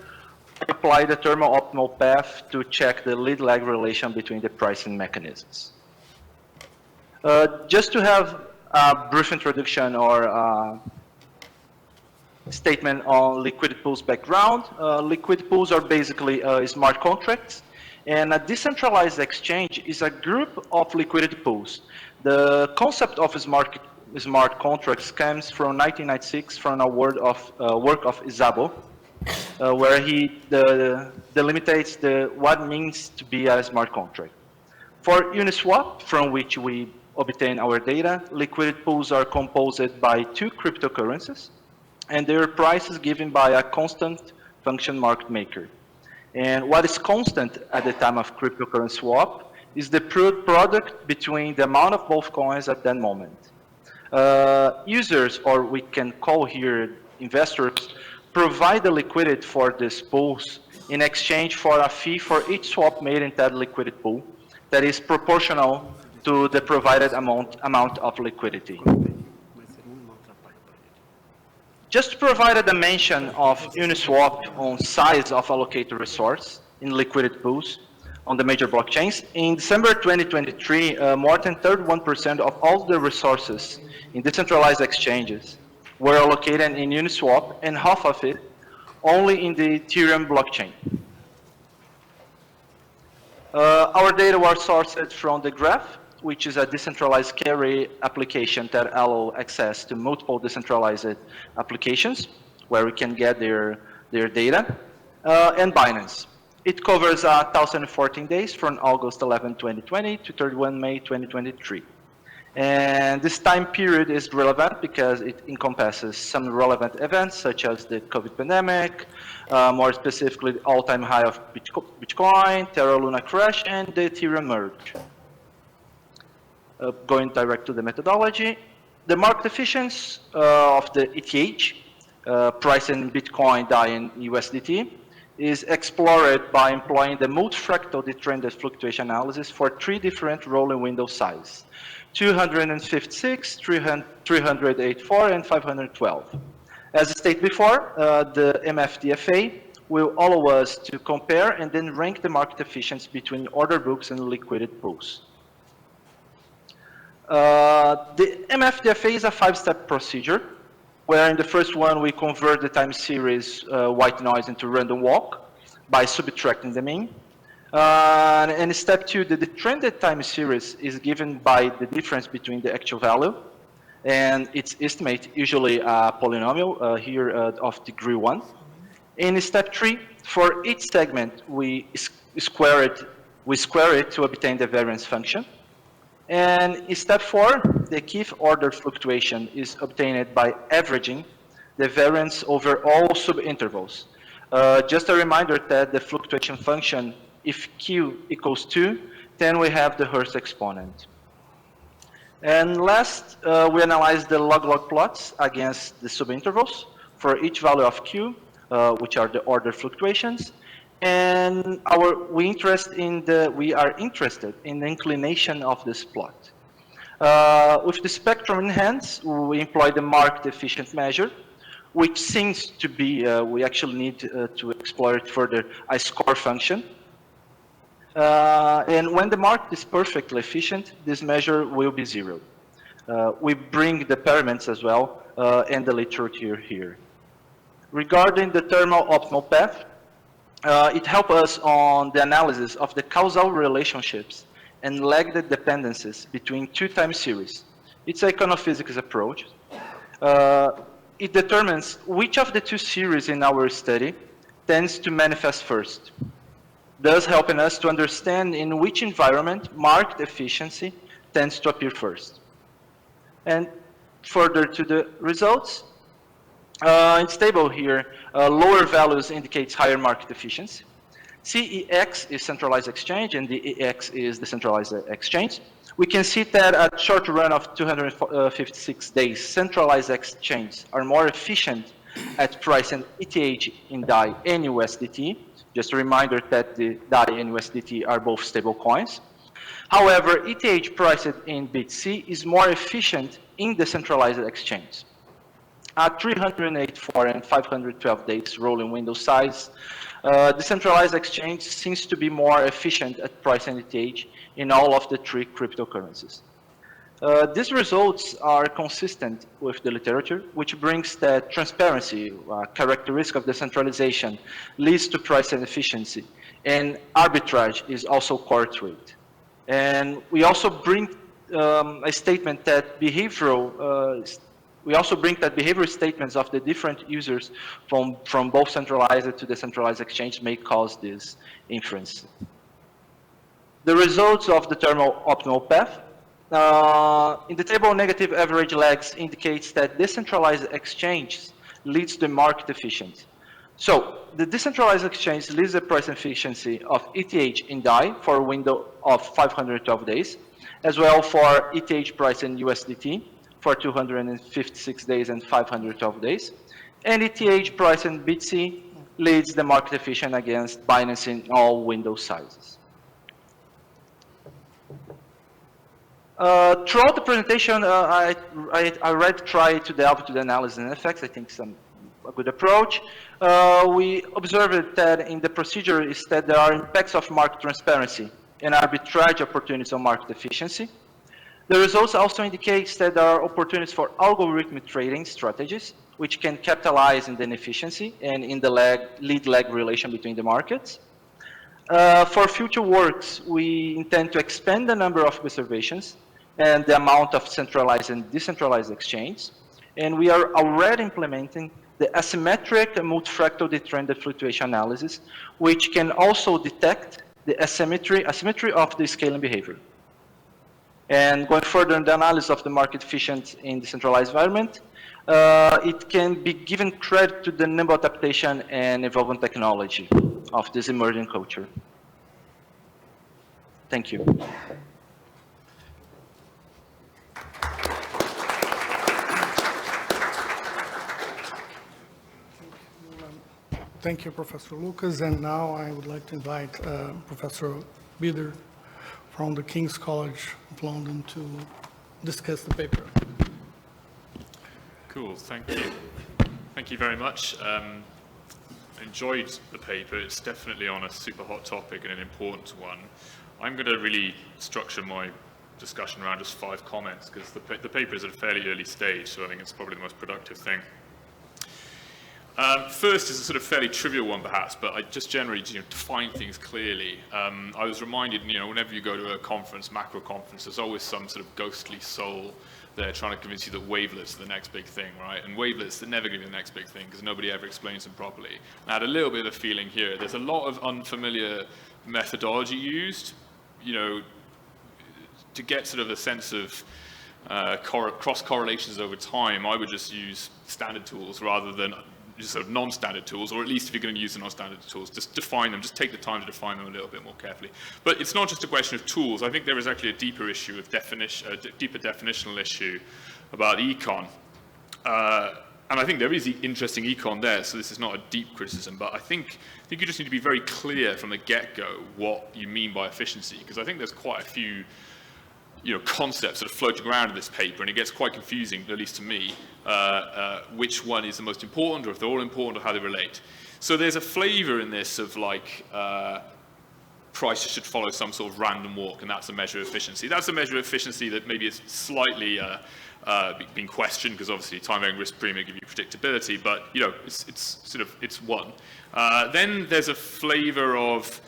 apply the thermal optimal path to check the lead-lag relation between the pricing mechanisms. Just to have a brief introduction or statement on liquidity pools background, liquidity pools are basically smart contracts, and a decentralized exchange is a group of liquidity pools. The concept of smart contracts comes from 1996 from a work of Szabo, where he delimitates what means to be a smart contract. For Uniswap, from which we obtain our data, liquidity pools are composed by two cryptocurrencies, and their price is given by a constant function market maker. And what is constant at the time of cryptocurrency swap is the product between the amount of both coins at that moment. Users, or we can call here investors, provide the liquidity for these pools in exchange for a fee for each swap made in that liquidity pool that is proportional to the provided amount of liquidity. Just to provide a dimension of Uniswap on size of allocated resource in liquidity pools on the major blockchains, in December 2023, more than 31% of all the resources in decentralized exchanges were allocated in Uniswap, and half of it only in the Ethereum blockchain. Our data was sourced from the Graph, which is a decentralized carry application that allows access to multiple decentralized applications where we can get their data, and Binance. It covers 1,014 days from August 11, 2020 to 31 May 2023. And this time period is relevant because it encompasses some relevant events such as the COVID pandemic, more specifically the all-time high of Bitcoin, Terra Luna crash, and the Ethereum merge. Going direct to the methodology, the market efficiency of the ETH, price in Bitcoin, DAI, and USDT, is explored by employing the multifractal detrended fluctuation analysis for three different rolling window sizes: 256, 384, and 512. As stated before, the MFDFA will allow us to compare and then rank the market efficiency between order books and liquidity pools. The MFDFA is a 5-step procedure, where in the first one we convert the time series white noise into random walk by subtracting the mean. And in step 2, the trended time series is given by the difference between the actual value and its estimate, usually a polynomial here of degree 1. In step 3, for each segment, we square it to obtain the variance function. And in step 4, the kth order fluctuation is obtained by averaging the variance over all subintervals. Just a reminder that the fluctuation function, if q equals 2, then we have the Hurst exponent. And last, we analyze the log-log plots against the subintervals for each value of q, which are the order fluctuations. And we are interested in the inclination of this plot. With the spectrum in hand, we employ the market efficient measure, which seems to be, we actually need to explore it further, a score function. And when the market is perfectly efficient, this measure will be 0. We bring the paraments as well, and the literature here. Regarding the thermal optimal path, it helps us on the analysis of the causal relationships and lagged dependencies between two time series. It's an econophysics approach. It determines which of the two series in our study tends to manifest first, thus helping us to understand in which environment market efficiency tends to appear first. And further to the results, it's table here, lower values indicates higher market efficiency. CEX is centralized exchange and the EX is decentralized exchange. We can see that at short run of 256 days, centralized exchanges are more efficient at pricing ETH in DAI and USDT. Just a reminder that the DAI and USDT are both stable coins. However, ETH priced in BTC is more efficient in decentralized exchange. At 384 and 512 days rolling window size, decentralized exchange seems to be more efficient at pricing ETH in all of the three cryptocurrencies. These results are consistent with the literature, which brings that transparency, characteristic of decentralization, leads to price and efficiency, and arbitrage is also core to it. And we also bring a statement that behavioral statements of the different users from both centralized to decentralized exchange may cause this inference. the results of the thermal optimal path. In the table, negative average lags indicates that decentralized exchanges leads to market efficiency. So the decentralized exchange leads the price efficiency of ETH in DAI for a window of 512 days, as well for ETH price in USDT for 256 days and 512 days. And ETH price in BTC leads the market efficient against Binance in all window sizes. Throughout the presentation, I already tried to delve into the analysis and effects. I think it's a good approach. We observed that in the procedure is that there are impacts of market transparency and arbitrage opportunities on market efficiency. The results also indicates that there are opportunities for algorithmic trading strategies, which can capitalize in the inefficiency and in the lead-lag relation between the markets. For future works, we intend to expand the number of observations and the amount of centralized and decentralized exchange. And we are already implementing the asymmetric and multifractal detrended fluctuation analysis, which can also detect the asymmetry of the scaling behavior. And going further in the analysis of the market efficient in decentralized environment, it can be given credit to the nimble adaptation and evolving technology of this emerging culture. Thank you. Thank you, Professor Lucas. And now I would like to invite Professor Bieder from the King's College of London to discuss the paper. Cool, thank you. Thank you very much. Enjoyed the paper. It's definitely on a super hot topic and an important one. I'm going to really structure my discussion around just 5 comments because the paper is at a fairly early stage, so I think it's probably the most productive thing. First is a sort of fairly trivial one perhaps, but I just generally define things clearly. I was reminded, whenever you go to a conference, macro conference, there's always some sort of ghostly soul there trying to convince you that wavelets are the next big thing, right? And wavelets are never going to be the next big thing because nobody ever explains them properly. And I had a little bit of a feeling here. There's a lot of unfamiliar methodology used, to get sort of a sense of cross correlations over time. I would just use standard tools rather than just sort of non-standard tools, or at least if you're going to use the non-standard tools, just define them, just take the time to define them a little bit more carefully. But it's not just a question of tools. I think there is actually a deeper issue of deeper definitional issue about econ. And I think there is interesting econ there, so this is not a deep criticism, but I think you just need to be very clear from the get-go what you mean by efficiency, because I think there's quite a few concepts sort of floating around in this paper, and it gets quite confusing, at least to me, which one is the most important, or if they're all important, or how they relate. So there's a flavor in this of like prices should follow some sort of random walk, and that's a measure of efficiency. That's a measure of efficiency that maybe is slightly being questioned, because obviously time-varying risk premium give you predictability, but it's one. Then there's a flavor of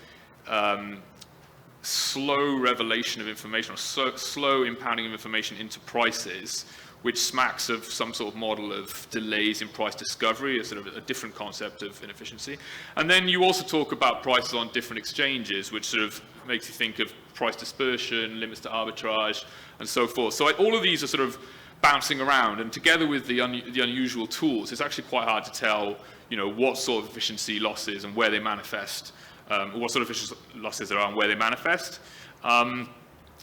slow revelation of information, or slow impounding of information into prices, which smacks of some sort of model of delays in price discovery, a sort of a different concept of inefficiency. And then you also talk about prices on different exchanges, which sort of makes you think of price dispersion, limits to arbitrage, and so forth. So all of these are sort of bouncing around, and together with the unusual tools, it's actually quite hard to tell, what sort of efficiency losses and where they manifest. What sort of efficiency losses there are and where they manifest.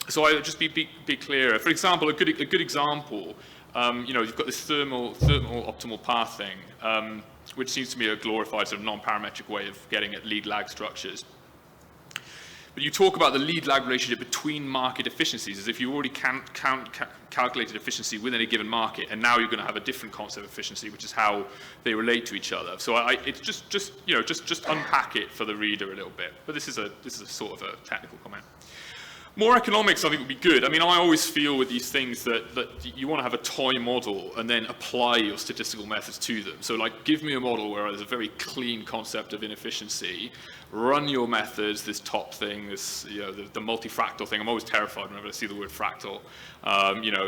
So I would just be clearer. For example, a good example, you've got this thermal optimal path thing, which seems to me a glorified sort of non-parametric way of getting at lead-lag structures. But you talk about the lead-lag relationship between market efficiencies as if you already calculated efficiency within a given market, and now you're going to have a different concept of efficiency, which is how they relate to each other. So it's just unpack it for the reader a little bit. But this is a sort of a technical comment. More economics, I think, would be good. I mean, I always feel with these things that you want to have a toy model and then apply your statistical methods to them. So, like, give me a model where there's a very clean concept of inefficiency. Run your methods, this top thing, this, the multifractal thing. I'm always terrified whenever I see the word fractal.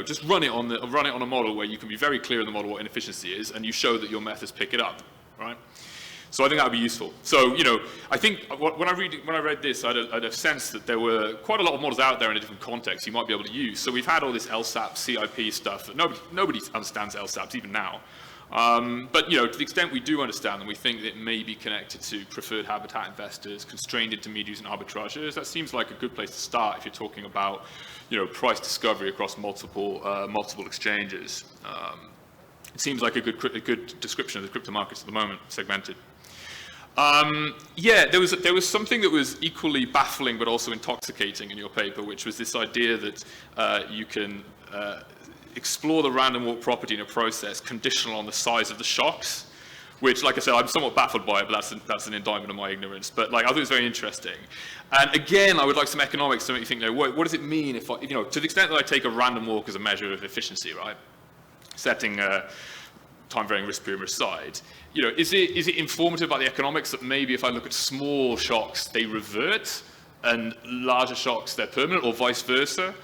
Just run it on a model where you can be very clear in the model what inefficiency is, and you show that your methods pick it up, right? So I think that would be useful. So, you know, I think when I read this, I had a sense that there were quite a lot of models out there in a different context you might be able to use. So we've had all this LSAP, CIP stuff that nobody understands LSAPs even now. But, you know, to the extent we do understand them, we think that it may be connected to preferred habitat investors, constrained intermediaries and arbitrageurs. That seems like a good place to start if you're talking about, you know, price discovery across multiple exchanges. It seems like a good description of the crypto markets at the moment, segmented. Yeah, there was something that was equally baffling but also intoxicating in your paper, which was this idea that you can explore the random walk property in a process conditional on the size of the shocks, which, like I said, I'm somewhat baffled by it, but that's an indictment of my ignorance. But like, I thought it was very interesting. And again, I would like some economics to make you think, what does it mean if you know, to the extent that I take a random walk as a measure of efficiency, right? Setting time varying risk premium aside, you know, is it informative about the economics that maybe if I look at small shocks, they revert, and larger shocks, they're permanent, or vice versa?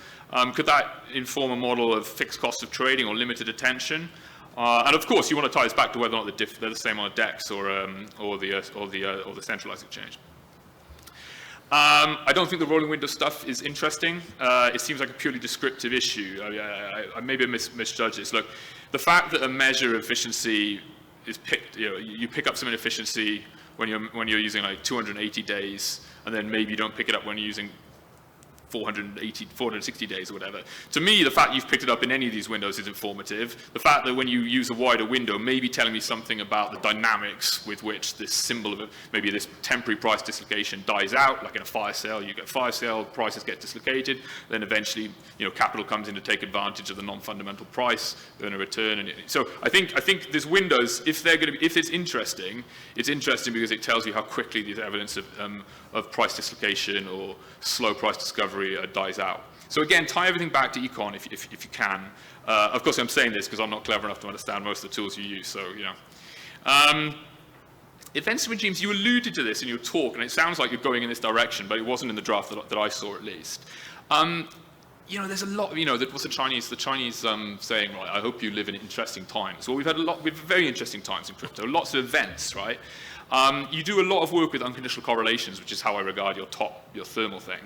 Could that inform a model of fixed cost of trading or limited attention? And of course, you want to tie this back to whether or not they're the same on a DEX or the centralized exchange. I don't think the rolling window stuff is interesting. It seems like a purely descriptive issue. I maybe misjudged this. Look, the fact that a measure of efficiency is picked, you know, you pick up some inefficiency when you're using like 280 days, and then maybe you don't pick it up when you're using 460 days or whatever. To me, the fact you've picked it up in any of these windows is informative. The fact that when you use a wider window may be telling me something about the dynamics with which this symbol of maybe this temporary price dislocation dies out, like in a fire sale, you get fire sale, prices get dislocated, then eventually, you know, capital comes in to take advantage of the non-fundamental price, earn a return. And so I think these windows, if it's interesting because it tells you how quickly there's evidence of price dislocation or slow price discovery dies out. So again, tie everything back to econ if you can. Of course, I'm saying this because I'm not clever enough to understand most of the tools you use, so, you know. Events and regimes, you alluded to this in your talk, and it sounds like you're going in this direction, but it wasn't in the draft that I saw, at least. You know, there's a lot, you know, what's the Chinese saying, right, I hope you live in interesting times. Well, we've had very interesting times in crypto, lots of events, right? You do a lot of work with unconditional correlations, which is how I regard your thermal thing.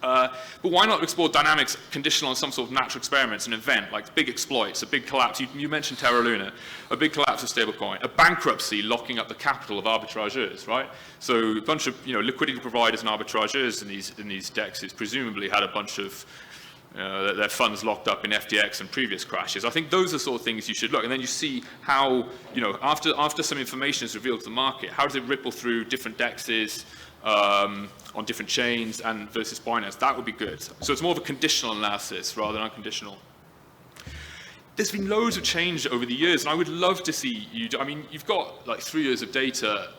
But why not explore dynamics conditional on some sort of natural experiments, an event, like big exploits, a big collapse, you mentioned Terra Luna, a big collapse of stablecoin, a bankruptcy locking up the capital of arbitrageurs, right? So a bunch of, you know, liquidity providers and arbitrageurs in these DEXs presumably had a bunch of their funds locked up in FTX and previous crashes. I think those are the sort of things you should look, and then you see how, you know, after some information is revealed to the market, how does it ripple through different DEXs, on different chains and versus Binance. That would be good. So it's more of a conditional analysis rather than unconditional. There's been loads of change over the years, and I would love to see you do, I mean, you've got like 3 years of data,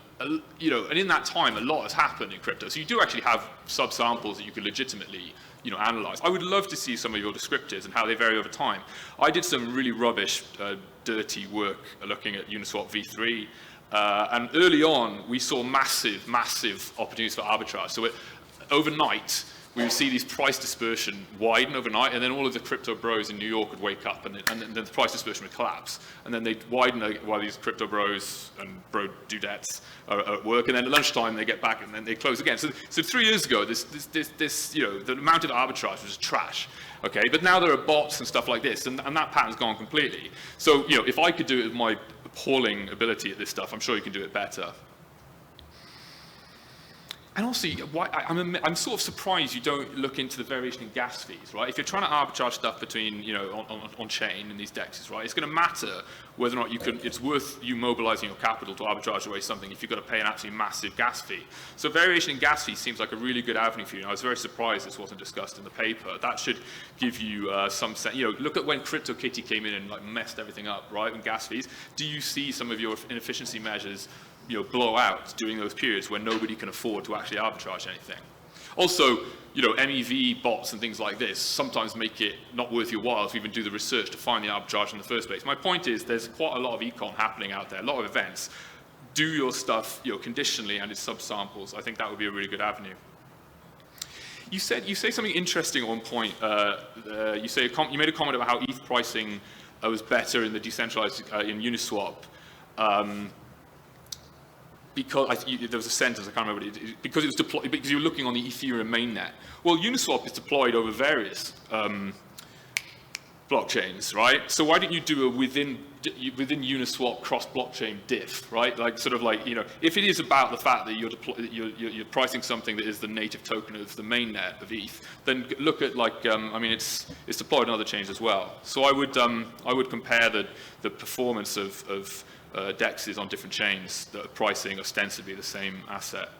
you know, and in that time, a lot has happened in crypto. So you do actually have subsamples that you could legitimately, you know, analyze. I would love to see some of your descriptors and how they vary over time. I did some really rubbish, dirty work looking at Uniswap v3. And early on, we saw massive opportunities for arbitrage. So overnight, we would see these price dispersion widen overnight, and then all of the crypto bros in New York would wake up, and then the price dispersion would collapse. And then they'd widen while these crypto bros and bro dudettes are at work, and then at lunchtime they get back, and then they close again. So 3 years ago, this you know, the amount of arbitrage was trash. Okay, but now there are bots and stuff like this, and that pattern's gone completely. So, you know, if I could do it with my appalling ability at this stuff, I'm sure you can do it better. And also, I'm sort of surprised you don't look into the variation in gas fees, right? If you're trying to arbitrage stuff between, you know, on chain in these DEXs, right? It's going to matter whether or not it's worth you mobilizing your capital to arbitrage away something if you've got to pay an absolutely massive gas fee. So variation in gas fees seems like a really good avenue for you. And I was very surprised this wasn't discussed in the paper. That should give you some sense. You know, look at when CryptoKitty came in and like messed everything up, right? With gas fees. Do you see some of your inefficiency measures, you know, blow out during those periods when nobody can afford to actually arbitrage anything? Also, you know, MEV bots and things like this sometimes make it not worth your while to even do the research to find the arbitrage in the first place. My point is there's quite a lot of econ happening out there, a lot of events. Do your stuff, you know, conditionally and in subsamples. I think that would be a really good avenue. You say something interesting at one point. You made a comment about how ETH pricing was better in the decentralized in Uniswap. because there was a sentence, I can't remember what because it was deployed, because you were looking on the Ethereum mainnet. Well, Uniswap is deployed over various blockchains, right? So why didn't you do a within Uniswap cross-blockchain diff, right? Like sort of like, you know, if it is about the fact that you're pricing something that is the native token of the mainnet of ETH, then look at like, I mean, it's deployed on other chains as well. So I would compare the performance of DEXs on different chains that are pricing ostensibly the same asset.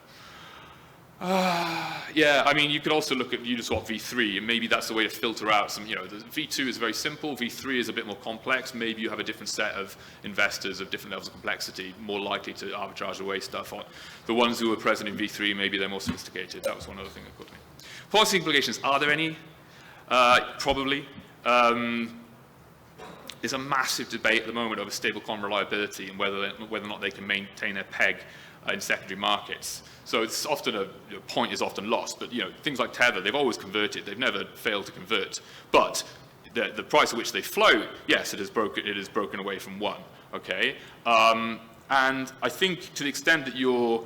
Yeah, I mean, you could also look at Uniswap v3, and maybe that's the way to filter out some, you know, the v2 is very simple, v3 is a bit more complex, maybe you have a different set of investors of different levels of complexity, more likely to arbitrage away stuff. On the ones who were present in v3, maybe they're more sophisticated. That was one other thing that caught me. Policy implications, are there any? Probably. There's a massive debate at the moment over stablecoin reliability and whether or not they can maintain their peg in secondary markets. So it's often point is often lost, but you know, things like Tether, they've always converted. They've never failed to convert. But the price at which they float, yes, it is broken away from one. Okay, and I think to the extent that your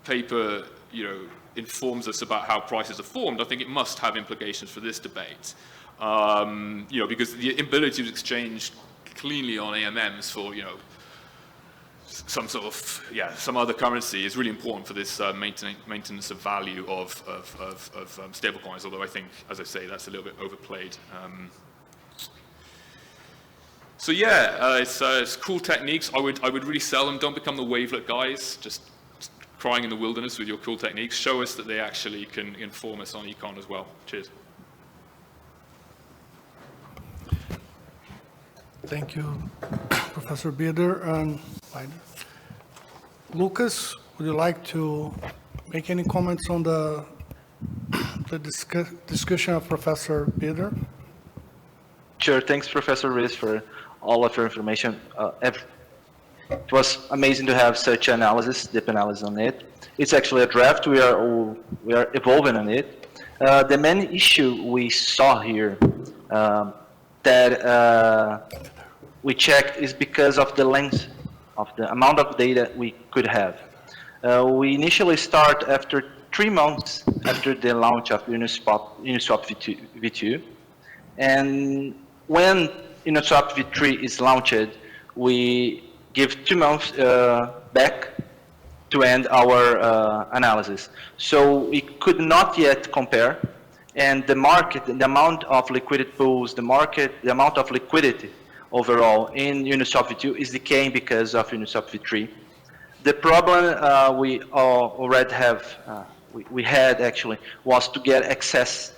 paper, you know, informs us about how prices are formed, I think it must have implications for this debate. You know, because the ability to exchange cleanly on AMMs for, you know, some sort of, yeah, some other currency is really important for this maintenance of value of stablecoins, although I think, as I say, that's a little bit overplayed. So yeah, it's cool techniques. I would really sell them. Don't become the wavelet guys, just crying in the wilderness with your cool techniques. Show us that they actually can inform us on econ as well. Cheers. Thank you, Professor Bieder and Lucas, would you like to make any comments on the discussion of Professor Bieder? Sure, thanks Professor Riz for all of your information. It was amazing to have such analysis, deep analysis on it. It's actually a draft, we are evolving on it. The main issue we saw here that we checked is because of the length of the amount of data we could have. We initially start after 3 months after the launch of Uniswap v2, and when Uniswap v3 is launched, we give 2 months back to end our analysis. So we could not yet compare, and the market, the amount of liquidity pools, the amount of liquidity overall in Uniswap v2 is decaying because of Uniswap v3. The problem we already have, we had actually, was to get access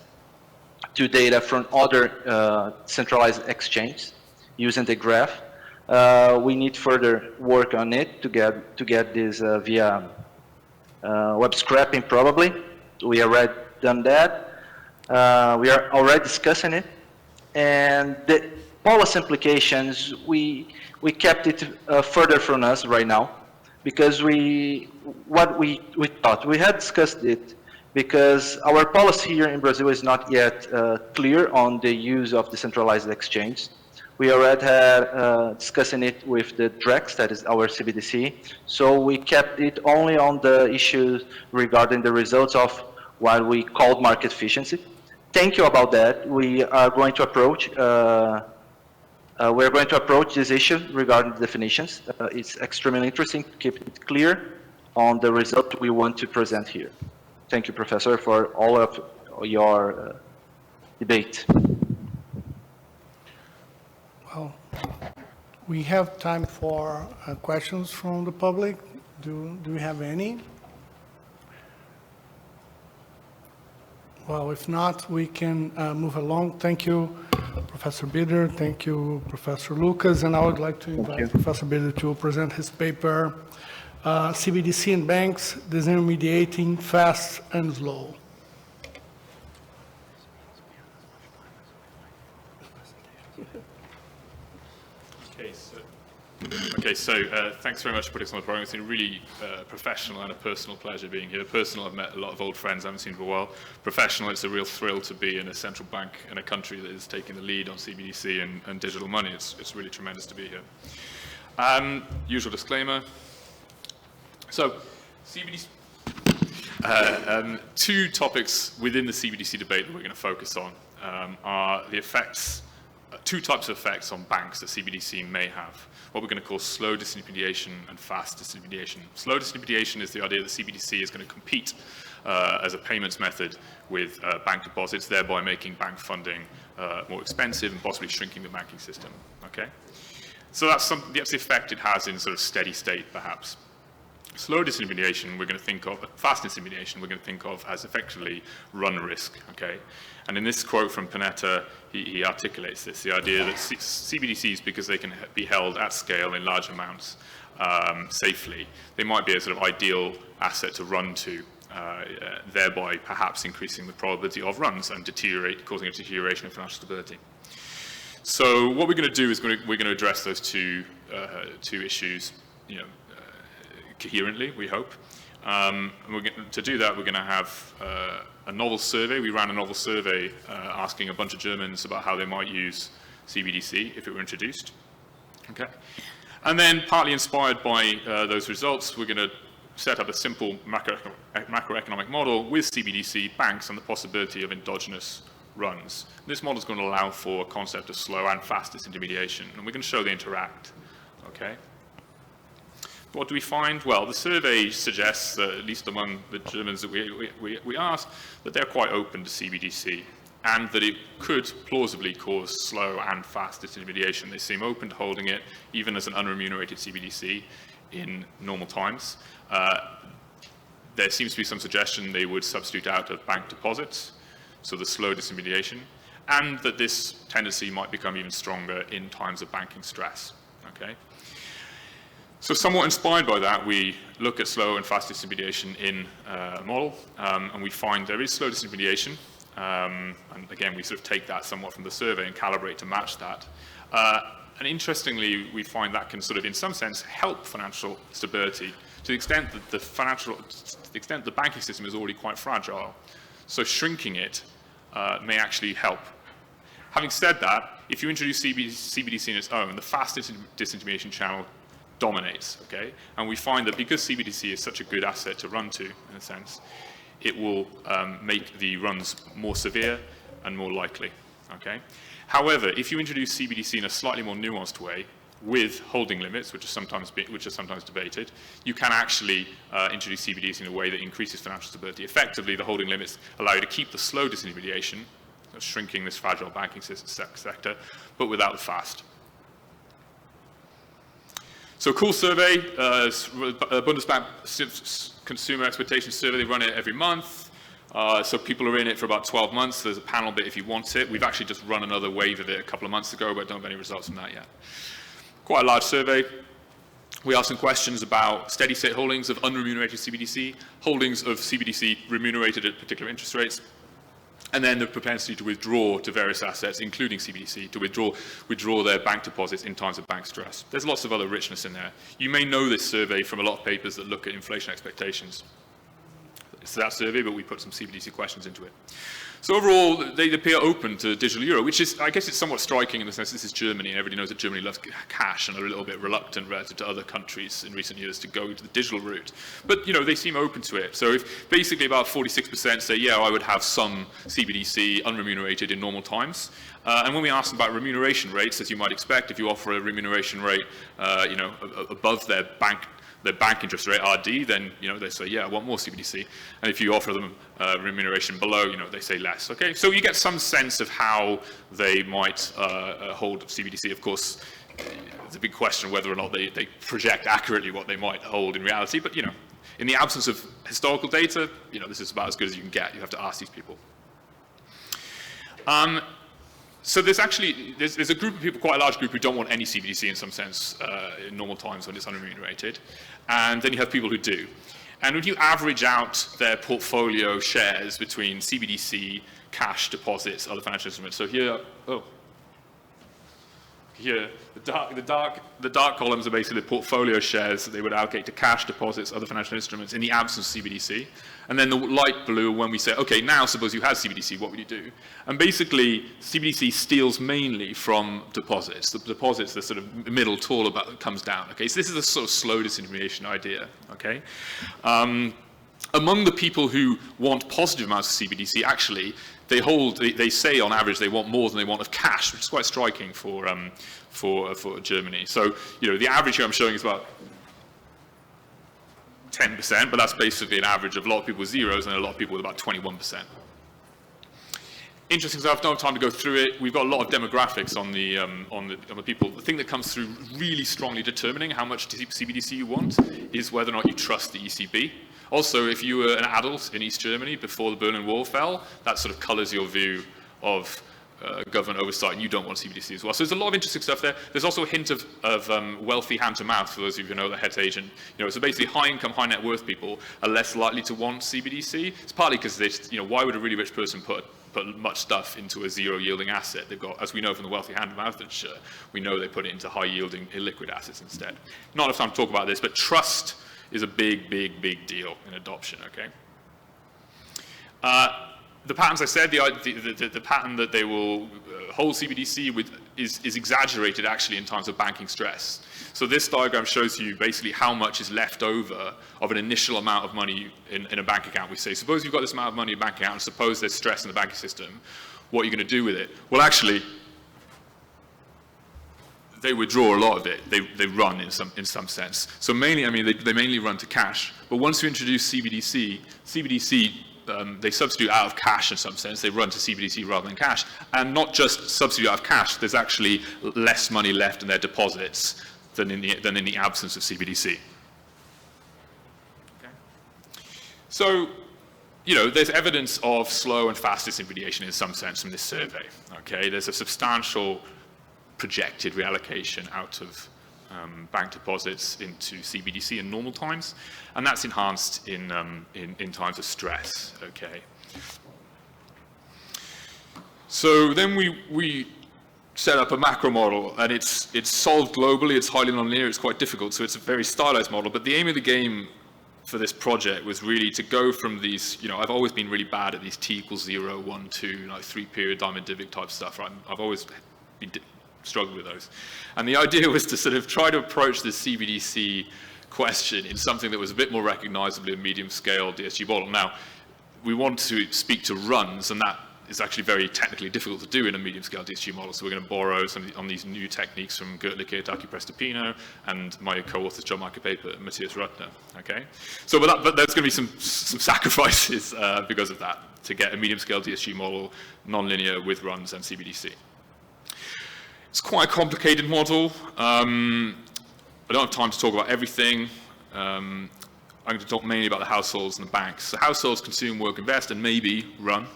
to data from other centralized exchanges using the graph. We need further work on it to get this via web scraping probably. We already done that. We are already discussing it, and the policy implications, we kept it further from us right now, because what we thought, we had discussed it, because our policy here in Brazil is not yet clear on the use of decentralized exchange. We already had discussing it with the DREX, that is our CBDC, so we kept it only on the issues regarding the results of what we called market efficiency. Thank you about that. We are going to approach this issue regarding the definitions. It's extremely interesting to keep it clear on the result we want to present here. Thank you, Professor, for all of your debate. Well, we have time for questions from the public. Do we have any? Well, if not, we can move along. Thank you, Professor Bieder. Thank you, Professor Lucas. And I would like to invite Professor Bieder to present his paper, CBDC and Banks, Disintermediating Fast and Slow. Okay, so thanks very much for putting us on the program. It's been really professional and a personal pleasure being here. Personal, I've met a lot of old friends I haven't seen for a while. Professional, it's a real thrill to be in a central bank in a country that is taking the lead on CBDC and digital money. It's really tremendous to be here. Usual disclaimer. So, CBDC. Two topics within the CBDC debate that we're going to focus on are the effects, two types of effects on banks that CBDC may have. What we're going to call slow disintermediation and fast disintermediation. Slow disintermediation is the idea that CBDC is going to compete as a payments method with bank deposits, thereby making bank funding more expensive and possibly shrinking the banking system. Okay, so that's the effect it has in sort of steady state, perhaps. Slow disintermediation we're going to think of, fast disintermediation we're going to think of as effectively run risk, okay? And in this quote from Panetta, he articulates this, the idea that CBDCs, because they can be held at scale in large amounts safely, they might be a sort of ideal asset to run to, thereby perhaps increasing the probability of runs and causing a deterioration in financial stability. So what we're going to do is we're going to address those two issues, coherently, we hope. To do that, we're going to have a novel survey. We ran a novel survey asking a bunch of Germans about how they might use CBDC if it were introduced. Okay. And then, partly inspired by those results, we're going to set up a simple macroeconomic model with CBDC banks and the possibility of endogenous runs. This model is going to allow for a concept of slow and fast disintermediation, and we're going to show they interact. Okay. What do we find? Well, the survey suggests that, at least among the Germans that we asked, that they're quite open to CBDC and that it could plausibly cause slow and fast disintermediation. They seem open to holding it, even as an unremunerated CBDC in normal times. There seems to be some suggestion they would substitute out of bank deposits, so the slow disintermediation, and that this tendency might become even stronger in times of banking stress. Okay? So somewhat inspired by that, we look at slow and fast disintermediation in a model, and we find there is slow disintermediation. And again, we sort of take that somewhat from the survey and calibrate to match that. And interestingly, we find that can sort of, in some sense, help financial stability to the extent that the banking system is already quite fragile. So shrinking it may actually help. Having said that, if you introduce CBDC in its own, the fast disintermediation channel dominates, okay? And we find that because CBDC is such a good asset to run to, in a sense, it will make the runs more severe and more likely, okay? However, if you introduce CBDC in a slightly more nuanced way, with holding limits, which are sometimes debated, you can actually introduce CBDC in a way that increases financial stability. Effectively, the holding limits allow you to keep the slow disintermediation, shrinking this fragile banking sector, but without the fast. So cool survey, Bundesbank Consumer Expectations Survey, they run it every month. So people are in it for about 12 months. There's a panel bit if you want it. We've actually just run another wave of it a couple of months ago, but don't have any results from that yet. Quite a large survey. We asked some questions about steady state holdings of unremunerated CBDC, holdings of CBDC remunerated at particular interest rates, and then the propensity to withdraw to various assets, including CBDC, to withdraw their bank deposits in times of bank stress. There's lots of other richness in there. You may know this survey from a lot of papers that look at inflation expectations. It's that survey, but we put some CBDC questions into it. So overall, they appear open to digital euro, which is, I guess it's somewhat striking in the sense this is Germany, and everybody knows that Germany loves cash and are a little bit reluctant relative to other countries in recent years to go to the digital route. But, they seem open to it. So if basically about 46% say, yeah, I would have some CBDC unremunerated in normal times. And when we ask them about remuneration rates, as you might expect, if you offer a remuneration rate, above their bank interest rate, RD, then, they say, yeah, I want more CBDC. And if you offer them remuneration below, they say less, okay? So you get some sense of how they might hold CBDC. Of course, it's a big question whether or not they project accurately what they might hold in reality. But, in the absence of historical data, this is about as good as you can get. You have to ask these people. So there's a group of people, quite a large group, who don't want any CBDC in some sense in normal times when it's unremunerated. And then you have people who do. And when you average out their portfolio shares between CBDC, cash deposits, other financial instruments, so here, here, the dark columns are basically the portfolio shares that they would allocate to cash deposits, other financial instruments in the absence of CBDC. And then the light blue, when we say, okay, now suppose you had CBDC, what would you do? And basically, CBDC steals mainly from deposits. The deposits, the sort of middle tall about comes down. Okay, so this is a sort of slow disintermediation idea. Okay. Among the people who want positive amounts of CBDC, actually, they say on average they want more than they want of cash, which is quite striking for Germany. So, the average here I'm showing is about 10%, but that's basically an average of a lot of people with zeros and a lot of people with about 21%. Interesting stuff. Don't have time to go through it. We've got a lot of demographics on the people. The thing that comes through really strongly determining how much CBDC you want is whether or not you trust the ECB. Also, if you were an adult in East Germany before the Berlin Wall fell, that sort of colors your view of government oversight, and you don't want CBDC as well. So there's a lot of interesting stuff there. There's also a hint of wealthy hand-to-mouth, for those of you who know the Het agent. So basically high-income, high-net-worth people are less likely to want CBDC. It's partly because why would a really rich person put much stuff into a zero-yielding asset? They've got, as we know from the wealthy hand-to-mouth literature, we know they put it into high-yielding illiquid assets instead. Not enough time to talk about this, but trust is a big, big, big deal in adoption, okay? The patterns I said, the pattern that they will hold CBDC with is exaggerated actually in times of banking stress. So this diagram shows you basically how much is left over of an initial amount of money in a bank account. We say, suppose you've got this amount of money in a bank account, and suppose there's stress in the banking system, what are you going to do with it? Well, actually, they withdraw a lot of it. They run in some sense. So mainly, they mainly run to cash. But once you introduce CBDC, they substitute out of cash in some sense. They run to CBDC rather than cash. And not just substitute out of cash, there's actually less money left in their deposits than in the absence of CBDC. Okay. So, there's evidence of slow and fast disintermediation in some sense from this survey. Okay, there's a substantial projected reallocation out of bank deposits into CBDC in normal times, and that's enhanced in times of stress. Okay. So then we set up a macro model, and it's solved globally. It's highly nonlinear. It's quite difficult, so it's a very stylized model. But the aim of the game for this project was really to go from these. I've always been really bad at these T = 0, 1, 2, like 3-period Diamond-Dybvig type stuff. Right? I've always been struggled with those. And the idea was to sort of try to approach the CBDC question in something that was a bit more recognizably a medium-scale DSG model. Now, we want to speak to runs, and that is actually very technically difficult to do in a medium-scale DSG model, so we're going to borrow some on these new techniques from Gert Lickert, Aki Prestopino, and my co-authors John Michael Paper and Matthias Röttner. Okay? So, but there's going to be some sacrifices because of that, to get a medium-scale DSG model, non-linear with runs and CBDC. It's quite a complicated model. I don't have time to talk about everything. I'm going to talk mainly about the households and the banks. So households consume, work, invest, and maybe run.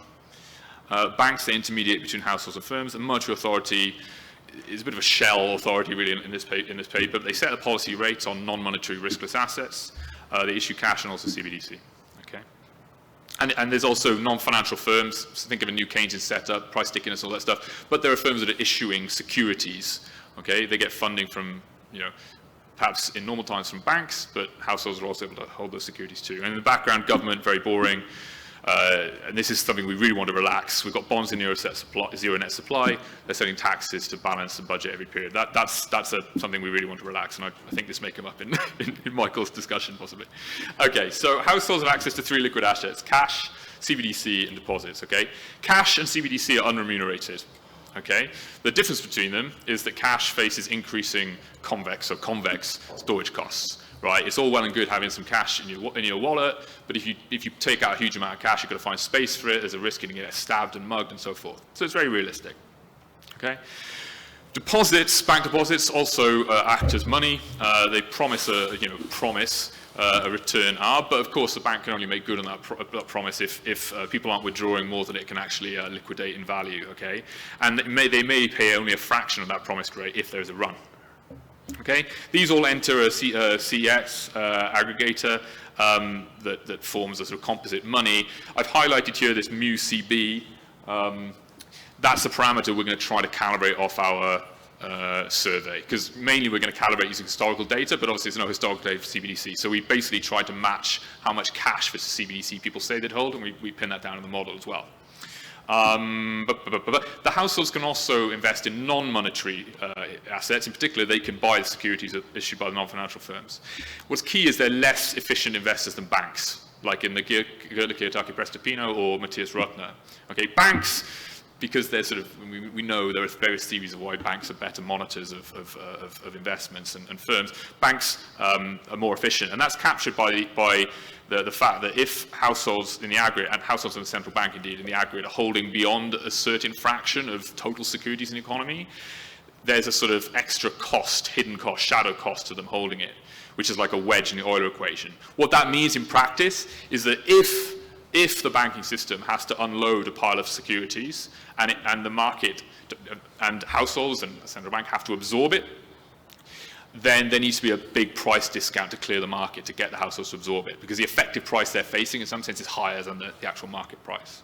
Banks, they intermediate between households and firms. And monetary authority is a bit of a shell authority, really, in this paper. They set the policy rates on non-monetary riskless assets. They issue cash and also CBDC. And there's also non-financial firms. So think of a new Keynesian setup, price stickiness, all that stuff. But there are firms that are issuing securities. Okay, they get funding from, perhaps in normal times from banks, but households are also able to hold those securities too. And in the background, government, very boring. And this is something we really want to relax. We've got bonds in zero net supply. They're setting taxes to balance the budget every period. That's something we really want to relax, and I think this may come up in Michael's discussion possibly. Okay, so households have access to 3 liquid assets: cash, CBDC, and deposits. Okay, cash and CBDC are unremunerated. Okay, the difference between them is that cash faces increasing convex storage costs. Right, it's all well and good having some cash in your wallet, but if you take out a huge amount of cash, you've got to find space for it. There's a risk in getting stabbed and mugged and so forth. So it's very realistic. Okay, deposits, bank deposits also act as money. They promise a return R, but of course the bank can only make good on that promise if people aren't withdrawing more than it can actually liquidate in value. Okay, and they may pay only a fraction of that promised rate if there's a run. Okay, these all enter a CEX aggregator that forms a sort of composite money. I've highlighted here this mu CB. That's the parameter we're going to try to calibrate off our survey, because mainly we're going to calibrate using historical data, but obviously there's no historical data for CBDC. So we basically tried to match how much cash for CBDC people say they'd hold, and we pin that down in the model as well. But the households can also invest in non-monetary assets. In particular, they can buy the securities issued by the non-financial firms. What's key is they're less efficient investors than banks, like in the Kiyotaki Prestipino or Matthias Röttner. Okay, banks, because they're sort of, we know there are various theories of why banks are better monitors of investments and firms. Banks are more efficient, and that's captured by the fact that if households in the aggregate, and households in the central bank indeed in the aggregate, are holding beyond a certain fraction of total securities in the economy, there's a sort of extra cost, hidden cost, shadow cost to them holding it, which is like a wedge in the Euler equation. What that means in practice is that if the banking system has to unload a pile of securities and the market and households and the central bank have to absorb it, then there needs to be a big price discount to clear the market to get the households to absorb it, because the effective price they're facing in some sense is higher than the actual market price.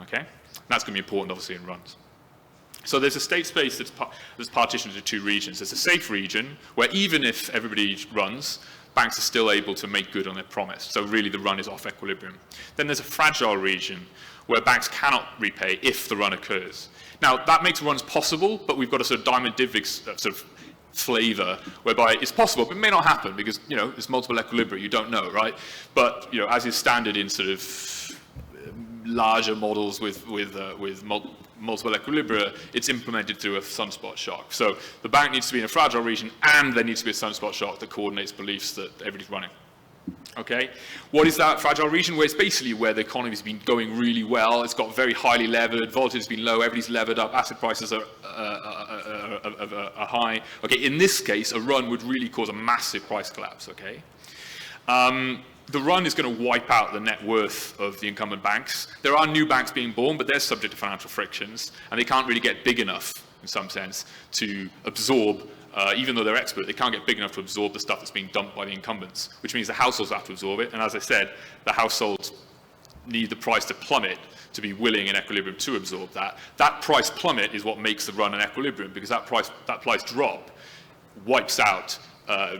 Okay? That's going to be important obviously in runs. So there's a state space that's partitioned into two regions. There's a safe region where even if everybody runs, banks are still able to make good on their promise. So really the run is off equilibrium. Then there's a fragile region where banks cannot repay if the run occurs. Now that makes runs possible, but we've got a sort of Diamond-Dybvig sort of flavor whereby it's possible, but it may not happen because, you know, there's multiple equilibria, you don't know, right? But, you know, as is standard in sort of larger models with multiple equilibria, it's implemented through a sunspot shock. So the bank needs to be in a fragile region, and there needs to be a sunspot shock that coordinates beliefs that everybody's running. Okay, what is that fragile region? Where it's basically where the economy's been going really well, it's got very highly levered, volatility's been low, everybody's levered up, asset prices are high. Okay, in this case, a run would really cause a massive price collapse, okay? The run is going to wipe out the net worth of the incumbent banks. There are new banks being born, but they're subject to financial frictions, and they can't really get big enough, in some sense, to absorb, even though they're expert, they can't get big enough to absorb the stuff that's being dumped by the incumbents, which means the households have to absorb it, and as I said, the households need the price to plummet to be willing in equilibrium to absorb that. That price plummet is what makes the run in equilibrium, because that price drop wipes out,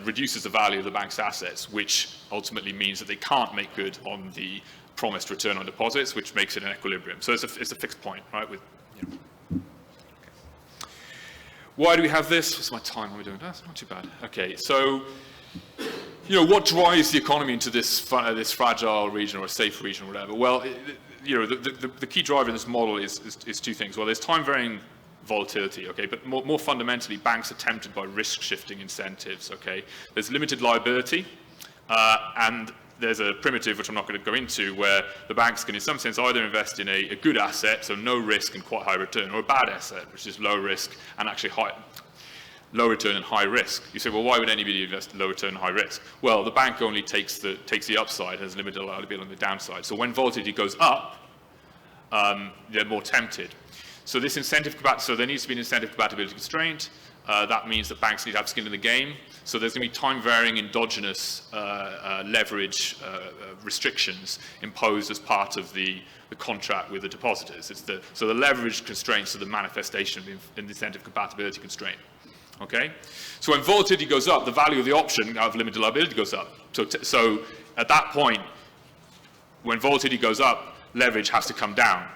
reduces the value of the bank's assets, which ultimately means that they can't make good on the promised return on deposits, which makes it an equilibrium. So it's a fixed point, right? With, you know. Okay. Why do we have this? What's my time? What are we doing? That's not too bad. Okay, so you know, what drives the economy into this fragile region or a safe region or whatever? Well, you know, the key driver in this model is two things. Well, there's time-varying volatility, okay, but more fundamentally, banks are tempted by risk-shifting incentives, okay? There's limited liability, and there's a primitive, which I'm not going to go into, where the banks can, in some sense, either invest in a good asset, so no risk and quite high return, or a bad asset, which is low risk and actually low return and high risk. You say, well, why would anybody invest in low return and high risk? Well, the bank only takes the upside, has limited liability on the downside. So when volatility goes up, they're more tempted. So this incentive, so there needs to be an incentive compatibility constraint. That means that banks need to have skin in the game. So there's going to be time-varying endogenous leverage restrictions imposed as part of the contract with the depositors. So the leverage constraints are the manifestation of the incentive compatibility constraint. Okay? So when volatility goes up, the value of the option out of limited liability goes up. So at that point, when volatility goes up, leverage has to come down.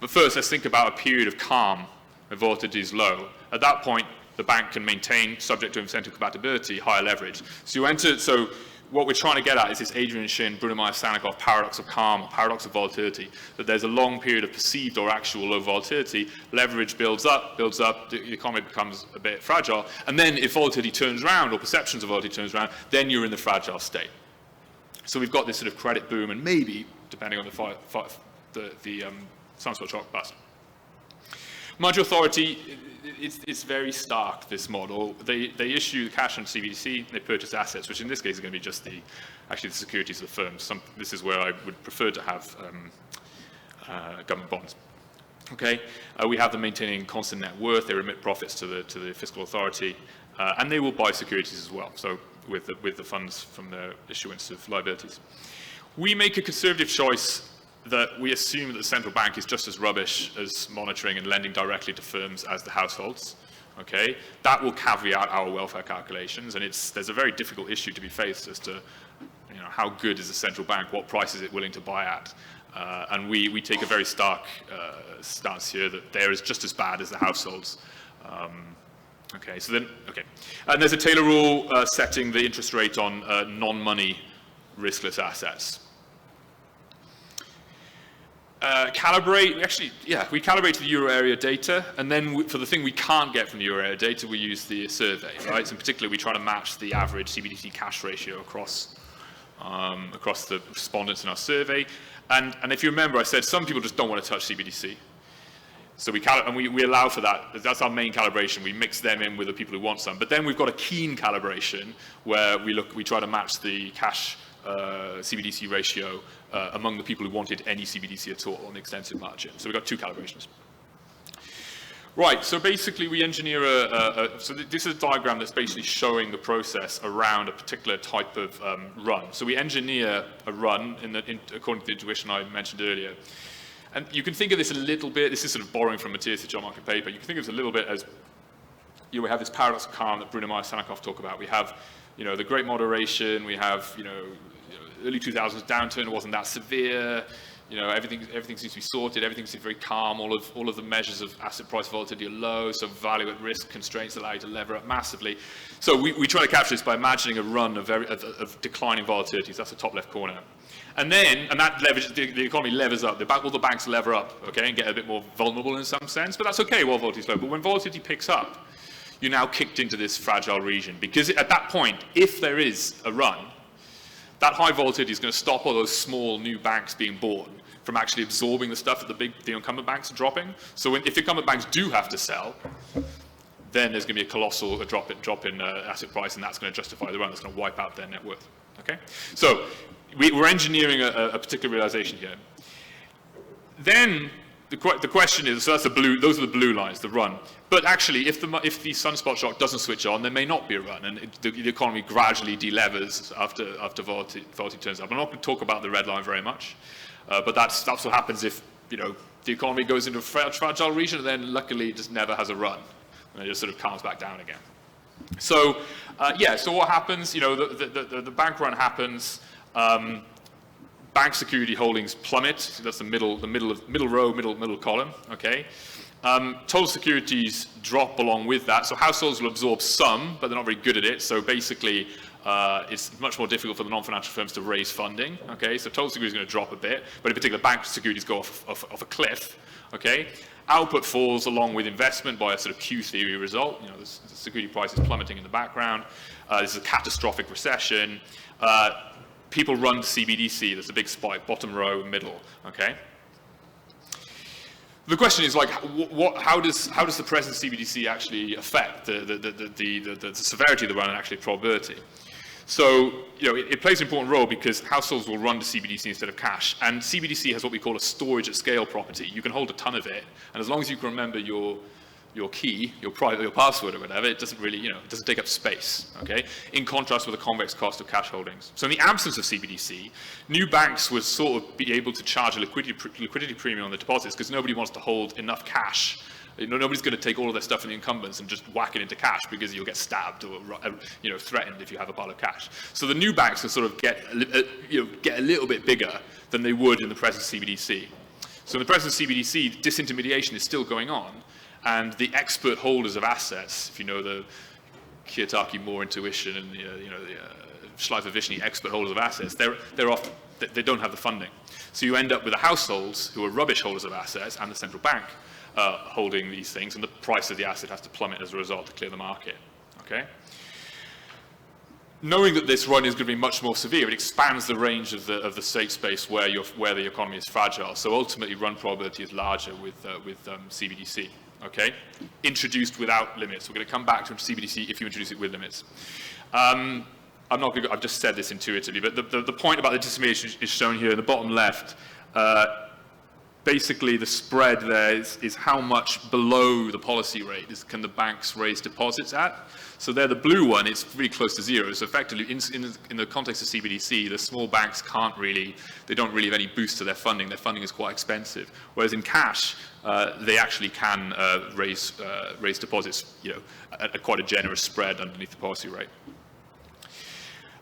But first, let's think about a period of calm when volatility is low. At that point, the bank can maintain, subject to incentive compatibility, higher leverage. So what we're trying to get at is this Adrian Shin, Bruno Meyer-Sanikoff paradox of calm, paradox of volatility, that there's a long period of perceived or actual low volatility, leverage builds up, the economy becomes a bit fragile, and then if volatility turns around, or perceptions of volatility turns around, then you're in the fragile state. So we've got this sort of credit boom, and maybe, depending on the sunspot shock bust. Monetary authority, it's very stark, this model. They issue the cash on CBDC, they purchase assets, which in this case is going to be just the securities of the firms. This is where I would prefer to have government bonds. Okay, we have them maintaining constant net worth, they remit profits to the fiscal authority, and they will buy securities as well, so with the funds from the issuance of liabilities. We make a conservative choice that we assume that the central bank is just as rubbish as monitoring and lending directly to firms as the households. okay? That will caveat our welfare calculations, and there's a very difficult issue to be faced as to, how good is the central bank, what price is it willing to buy at? And we take a very stark stance here that they're just as bad as the households. And there's a Taylor rule setting the interest rate on non-money riskless assets. We calibrate the euro area data, and then for the thing we can't get from the euro area data, we use the survey, right? So in particular, we try to match the average CBDC cash ratio across the respondents in our survey. And if you remember, I said some people just don't want to touch CBDC. So we allow for that. That's our main calibration. We mix them in with the people who want some. But then we've got a keen calibration where we try to match the cash CBDC ratio among the people who wanted any CBDC at all on the extensive margin. So we've got two calibrations. Right, so basically we engineer so this is a diagram that's basically showing the process around a particular type of run. So we engineer a run according to the intuition I mentioned earlier. And you can think of this a little bit, this is sort of borrowing from Matthias' job market paper, you can think of this a little bit as, we have this paradox of calm that Bruno Mars-Sanikoff talk about. We have, the great moderation, we have, early 2000s downturn, it wasn't that severe, everything seems to be sorted, everything seems very calm, all of the measures of asset price volatility are low, so value at risk constraints allow you to lever up massively. So we try to capture this by imagining a run of declining volatilities, that's the top left corner. And that levers, the economy levers up, all the banks lever up, okay, and get a bit more vulnerable in some sense, but that's okay while volatility is low. But when volatility picks up, you're now kicked into this fragile region, because at that point, if there is a run, that high volatility is going to stop all those small new banks being born from actually absorbing the stuff that the incumbent banks are dropping. So if the incumbent banks do have to sell, then there's going to be a colossal drop in asset price, and that's going to justify the run. That's going to wipe out their net worth. Okay, so we're engineering a particular realization here. Then the question is, so that's the blue. Those are the blue lines, the run. But actually, if the sunspot shock doesn't switch on, there may not be a run, and the economy gradually delevers after volatility turns up. I'm not going to talk about the red line very much, but that's what happens if the economy goes into a fragile region, and then luckily it just never has a run, and it just sort of calms back down again. So so what happens? The bank run happens. Bank security holdings plummet. So that's the middle row, middle column. Okay. Total securities drop along with that. So households will absorb some, but they're not very good at it. So basically, it's much more difficult for the non-financial firms to raise funding. Okay. So total security is going to drop a bit, but in particular, bank securities go off a cliff. Okay. Output falls along with investment by a sort of Q theory result. The security price is plummeting in the background. This is a catastrophic recession. People run to CBDC. There's a big spike, bottom row, middle. Okay. The question is how does the present CBDC actually affect the severity of the run and actually probability? So it plays an important role because households will run to CBDC instead of cash, and CBDC has what we call a storage at scale property. You can hold a ton of it, and as long as you can remember your key, your password or whatever, it doesn't really, it doesn't take up space, okay? In contrast with the convex cost of cash holdings. So in the absence of CBDC, new banks would sort of be able to charge a liquidity premium on the deposits because nobody wants to hold enough cash. Nobody's going to take all of their stuff from the incumbents and just whack it into cash because you'll get stabbed or threatened if you have a pile of cash. So the new banks will sort of get a little bit bigger than they would in the present CBDC. So in the present CBDC, disintermediation is still going on, and the expert holders of assets, if you know the Kiyotaki Moore intuition and the Schleifer-Vishny expert holders of assets, they don't have the funding. So you end up with the households who are rubbish holders of assets and the central bank holding these things, and the price of the asset has to plummet as a result to clear the market. Okay. Knowing that this run is going to be much more severe, it expands the range of the state space where the economy is fragile. So ultimately, run probability is larger with CBDC. Okay, introduced without limits. We're going to come back to CBDC if you introduce it with limits. I've just said this intuitively, but the point about the disintermediation is shown here in the bottom left. Basically, the spread there is how much below the policy rate can the banks raise deposits at. So there, the blue one, it's really close to zero. So effectively, in the context of CBDC, the small banks they don't really have any boost to their funding. Their funding is quite expensive. Whereas in cash, they actually can raise deposits, at quite a generous spread underneath the policy rate.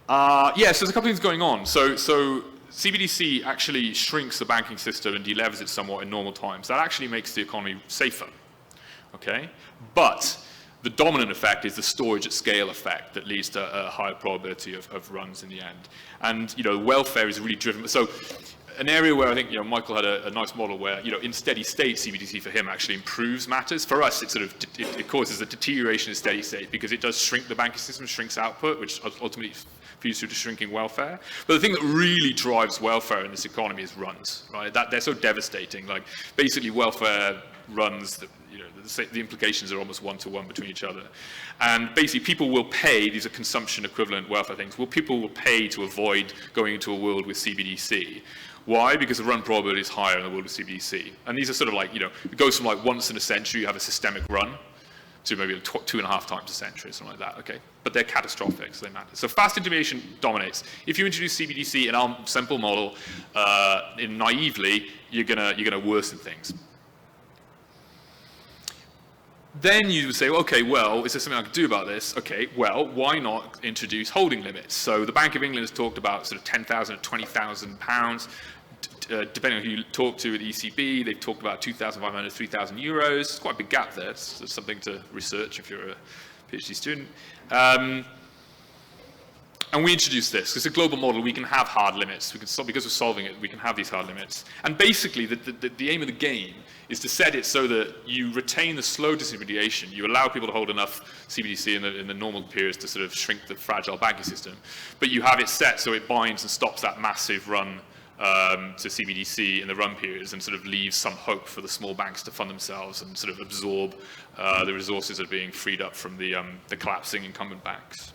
Yeah, so there's a couple of things going on. So CBDC actually shrinks the banking system and delevers it somewhat in normal times. That actually makes the economy safer, okay? But the dominant effect is the storage at scale effect that leads to a higher probability of runs in the end. And, welfare is really driven. So an area where I think, Michael had a nice model where, in steady state, CBDC for him actually improves matters. For us, it causes a deterioration in steady state because it does shrink the banking system, shrinks output, which ultimately feeds through to shrinking welfare. But the thing that really drives welfare in this economy is runs, right? They're so devastating. Like, basically, welfare runs, the implications are almost one-to-one between each other. And basically, people will pay, these are consumption equivalent welfare things, people will pay to avoid going into a world with CBDC. Why? Because the run probability is higher in the world with CBDC. And these are sort of like, it goes from like once in a century, you have a systemic run, to maybe 2.5 times a century, something like that, okay? But they're catastrophic, so they matter. So fast intermediation dominates. If you introduce CBDC in our simple model, naively, you're gonna worsen things. Then you would say, okay, well, is there something I can do about this? Okay, well, why not introduce holding limits? So the Bank of England has talked about sort of 10,000 to 20,000 pounds. Depending on who you talk to at the ECB, they've talked about 2,500 to 3,000 euros. It's quite a big gap there. It's something to research if you're a PhD student. And we introduced this. It's a global model. We can have hard limits. Because we're solving it, we can have these hard limits. And basically, the aim of the game is to set it so that you retain the slow disintermediation. You allow people to hold enough CBDC in the normal periods to sort of shrink the fragile banking system. But you have it set so it binds and stops that massive run to CBDC in the run periods and sort of leaves some hope for the small banks to fund themselves and sort of absorb the resources that are being freed up from the collapsing incumbent banks.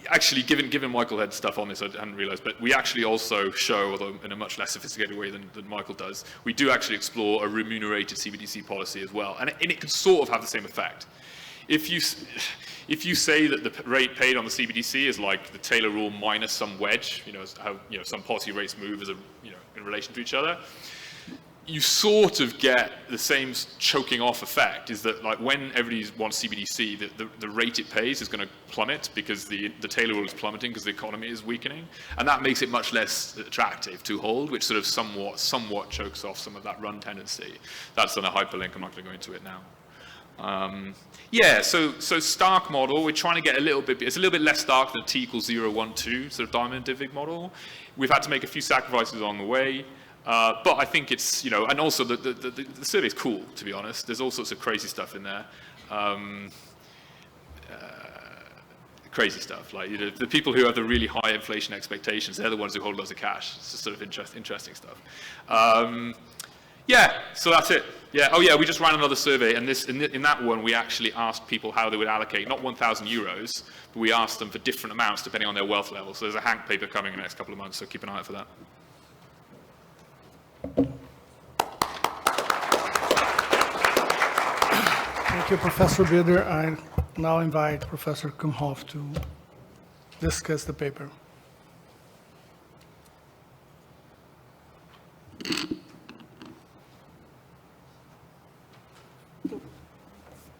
Actually, given Michael had stuff on this, I hadn't realized, but we actually also show, although in a much less sophisticated way than Michael does, we do actually explore a remunerated CBDC policy as well. And it can sort of have the same effect. If you say that the rate paid on the CBDC is like the Taylor rule minus some wedge, how some policy rates move as in relation to each other, you sort of get the same choking off effect. Is that like when everybody wants CBDC, the rate it pays is going to plummet because the Taylor rule is plummeting because the economy is weakening, and that makes it much less attractive to hold, which sort of somewhat chokes off some of that run tendency. That's on a hyperlink. I'm not going to go into it now. Yeah, so Stark model, we're trying to get it's a little bit less stark than T equals 0, 1, 2, sort of diamond divig model. We've had to make a few sacrifices along the way, but I think it's, and also the survey is cool, to be honest. There's all sorts of crazy stuff in there. Crazy stuff, like the people who have the really high inflation expectations, they're the ones who hold lots of cash. It's just sort of interesting stuff. Yeah, so that's it. Yeah. Oh, yeah. We just ran another survey, and in that one, we actually asked people how they would allocate not 1,000 euros, but we asked them for different amounts depending on their wealth level. So there's a Hank paper coming in the next couple of months, so keep an eye out for that. Thank you, Professor Bieder. I now invite Professor Kumhoff to discuss the paper.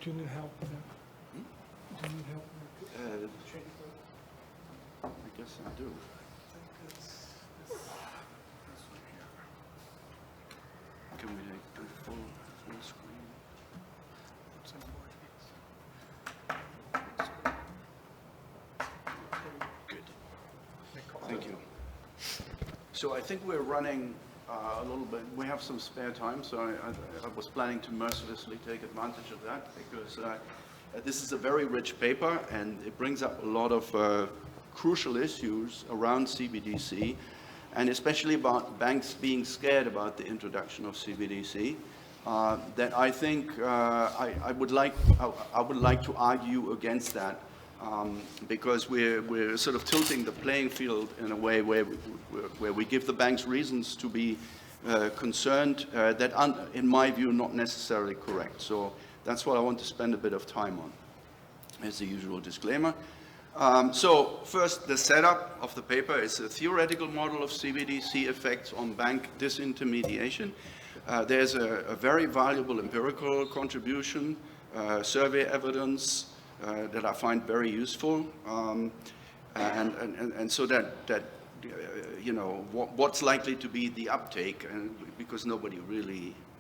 Do you need help with that? Do you need help with I guess I do. Can we do full screen? Good. Thank you. So I think we're running a little bit, we have some spare time, so I was planning to mercilessly take advantage of that because this is a very rich paper and it brings up a lot of crucial issues around CBDC and especially about banks being scared about the introduction of CBDC that I think I would like to argue against that because we're sort of tilting the playing field in a way where we give the banks reasons to be concerned that are, in my view, not necessarily correct. So that's what I want to spend a bit of time on, as the usual disclaimer. So first, the setup of the paper is a theoretical model of CBDC effects on bank disintermediation. There's a very valuable empirical contribution, survey evidence that I find very useful, and so that you know, what's likely to be the uptake, and because nobody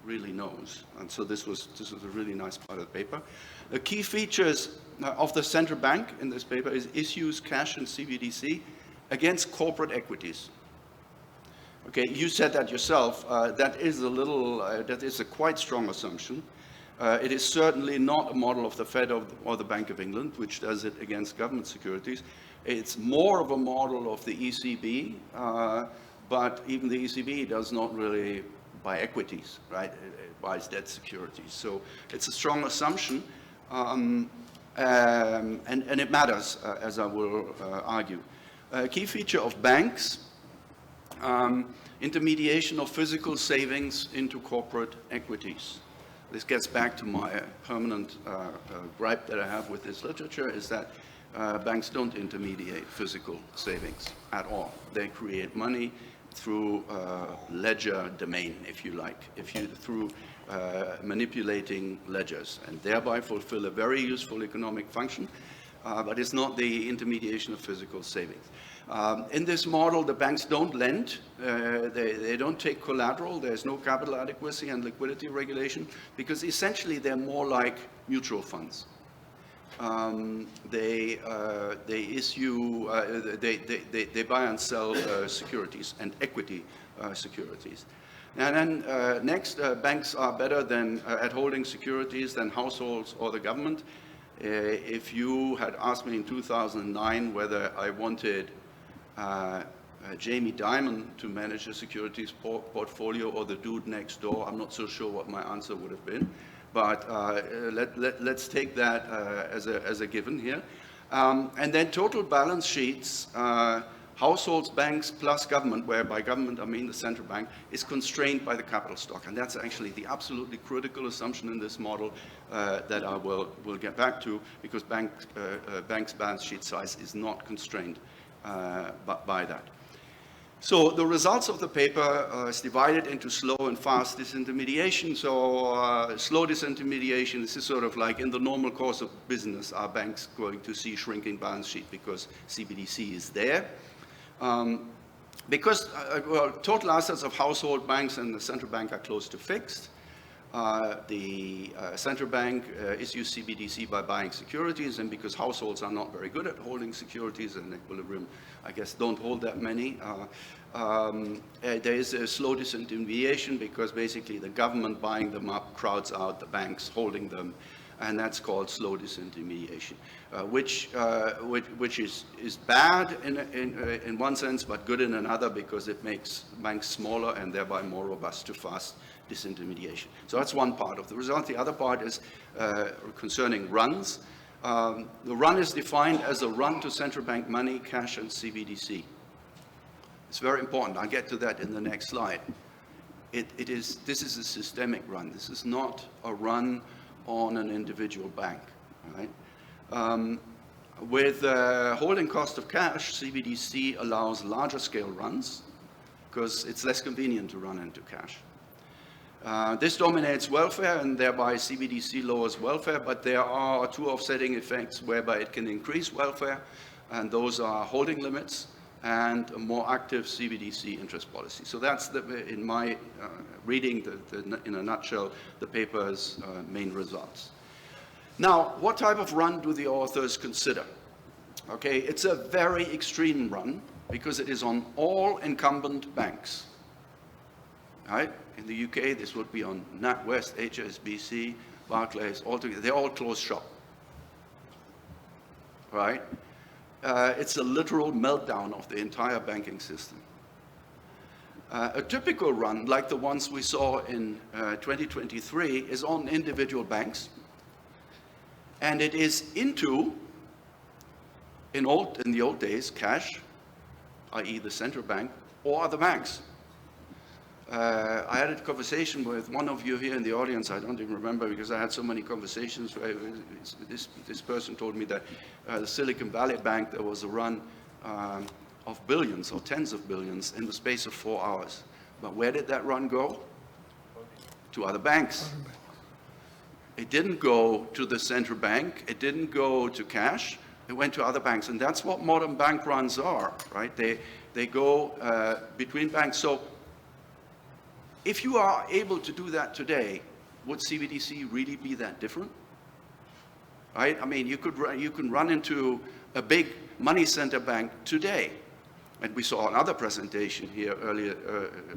really knows. And so this was a really nice part of the paper. The key features of the central bank in this paper is issues cash and CBDC against corporate equities. Okay, you said that yourself. That is a quite strong assumption. It is certainly not a model of the Fed or the Bank of England, which does it against government securities. It's more of a model of the ECB, but even the ECB does not really buy equities, right? It buys debt securities. So it's a strong assumption, and it matters, as I will argue. A key feature of banks, intermediation of physical savings into corporate equities. This gets back to my permanent gripe that I have with this literature, is that banks don't intermediate physical savings at all. They create money through ledger domain, if you like, through manipulating ledgers, and thereby fulfill a very useful economic function, but it's not the intermediation of physical savings. In this model, the banks don't lend, they don't take collateral, there's no capital adequacy and liquidity regulation, because essentially they're more like mutual funds. They issue, they buy and sell securities and equity securities. And then next, banks are better than at holding securities than households or the government. If you had asked me in 2009 whether I wanted Jamie Dimon to manage a securities portfolio or the dude next door, I'm not so sure what my answer would have been. But let's take that as a given here. And then total balance sheets, households, banks, plus government, where by government I mean the central bank, is constrained by the capital stock. And that's actually the absolutely critical assumption in this model that I will get back to, because banks' balance sheet size is not constrained by that. So the results of the paper is divided into slow and fast disintermediation. So slow disintermediation, this is sort of like in the normal course of business, are banks going to see shrinking balance sheet because CBDC is there? Because total assets of household banks and the central bank are close to fixed. The central bank issues CBDC by buying securities, and because households are not very good at holding securities, and Equilibrium, I guess, don't hold that many, there is a slow disintermediation because basically the government buying them up crowds out the banks holding them, and that's called slow disintermediation, which is bad in one sense, but good in another, because it makes banks smaller and thereby more robust to fast disintermediation. So that's one part of the result. The other part is concerning runs. The run is defined as a run to central bank money, cash, and CBDC. It's very important. I'll get to that in the next slide. This is a systemic run. This is not a run on an individual bank, right? With holding cost of cash, CBDC allows larger scale runs because it's less convenient to run into cash. This dominates welfare, and thereby CBDC lowers welfare, but there are two offsetting effects whereby it can increase welfare, and those are holding limits and a more active CBDC interest policy. So that's, in my reading, in a nutshell, the paper's main results. Now, what type of run do the authors consider? Okay, it's a very extreme run because it is on all incumbent banks. Right? In the UK, this would be on NatWest, HSBC, Barclays, all together. They're all closed shop. Right? It's a literal meltdown of the entire banking system. A typical run, like the ones we saw in 2023, is on individual banks, and it is into, in the old days, cash, i.e. the central bank, or other banks. I had a conversation with one of you here in the audience. I don't even remember because I had so many conversations. Where this person told me that the Silicon Valley Bank, there was a run of billions or tens of billions in the space of 4 hours. But where did that run go? to other banks. It didn't go to the central bank. It didn't go to cash. It went to other banks. And that's what modern bank runs are, right? They go between banks. So if you are able to do that today, would CBDC really be that different? Right? I mean, you can run into a big money center bank today. And we saw another presentation here earlier,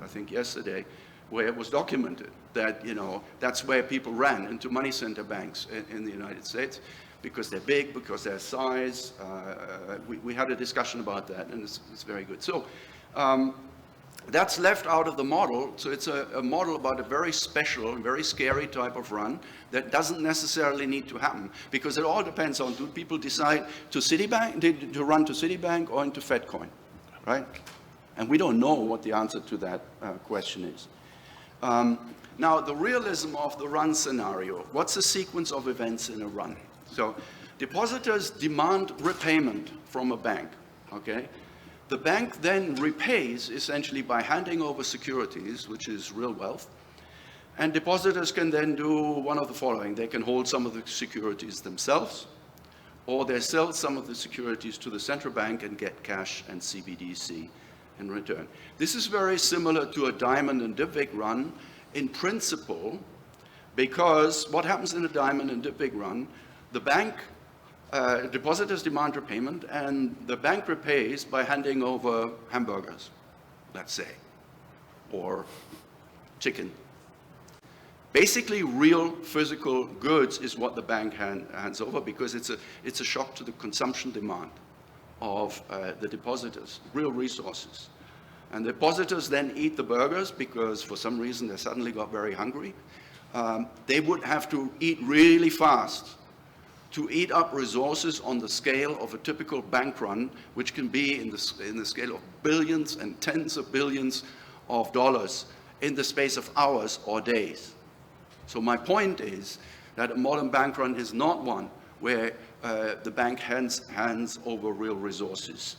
I think yesterday, where it was documented that, you know, that's where people ran into money center banks in the United States because they're big, because their size. We had a discussion about that, and it's very good. So that's left out of the model. So it's a model about a very special and very scary type of run that doesn't necessarily need to happen, because it all depends on, do people decide to run to Citibank or into FedCoin, right? And we don't know what the answer to that question is. Now, the realism of the run scenario, what's the sequence of events in a run? So depositors demand repayment from a bank, okay? The bank then repays essentially by handing over securities, which is real wealth, and depositors can then do one of the following. They can hold some of the securities themselves, or they sell some of the securities to the central bank and get cash and CBDC in return. This is very similar to a diamond and Dybvig run in principle, because what happens in a diamond and Dybvig run, the bank, depositors demand repayment, and the bank repays by handing over hamburgers, let's say, or chicken. Basically, real physical goods is what the bank hands over, because it's a shock to the consumption demand of the depositors, real resources. And the depositors then eat the burgers because for some reason they suddenly got very hungry. They would have to eat really fast to eat up resources on the scale of a typical bank run, which can be in the scale of billions and tens of billions of dollars in the space of hours or days. So my point is that a modern bank run is not one where the bank hands over real resources.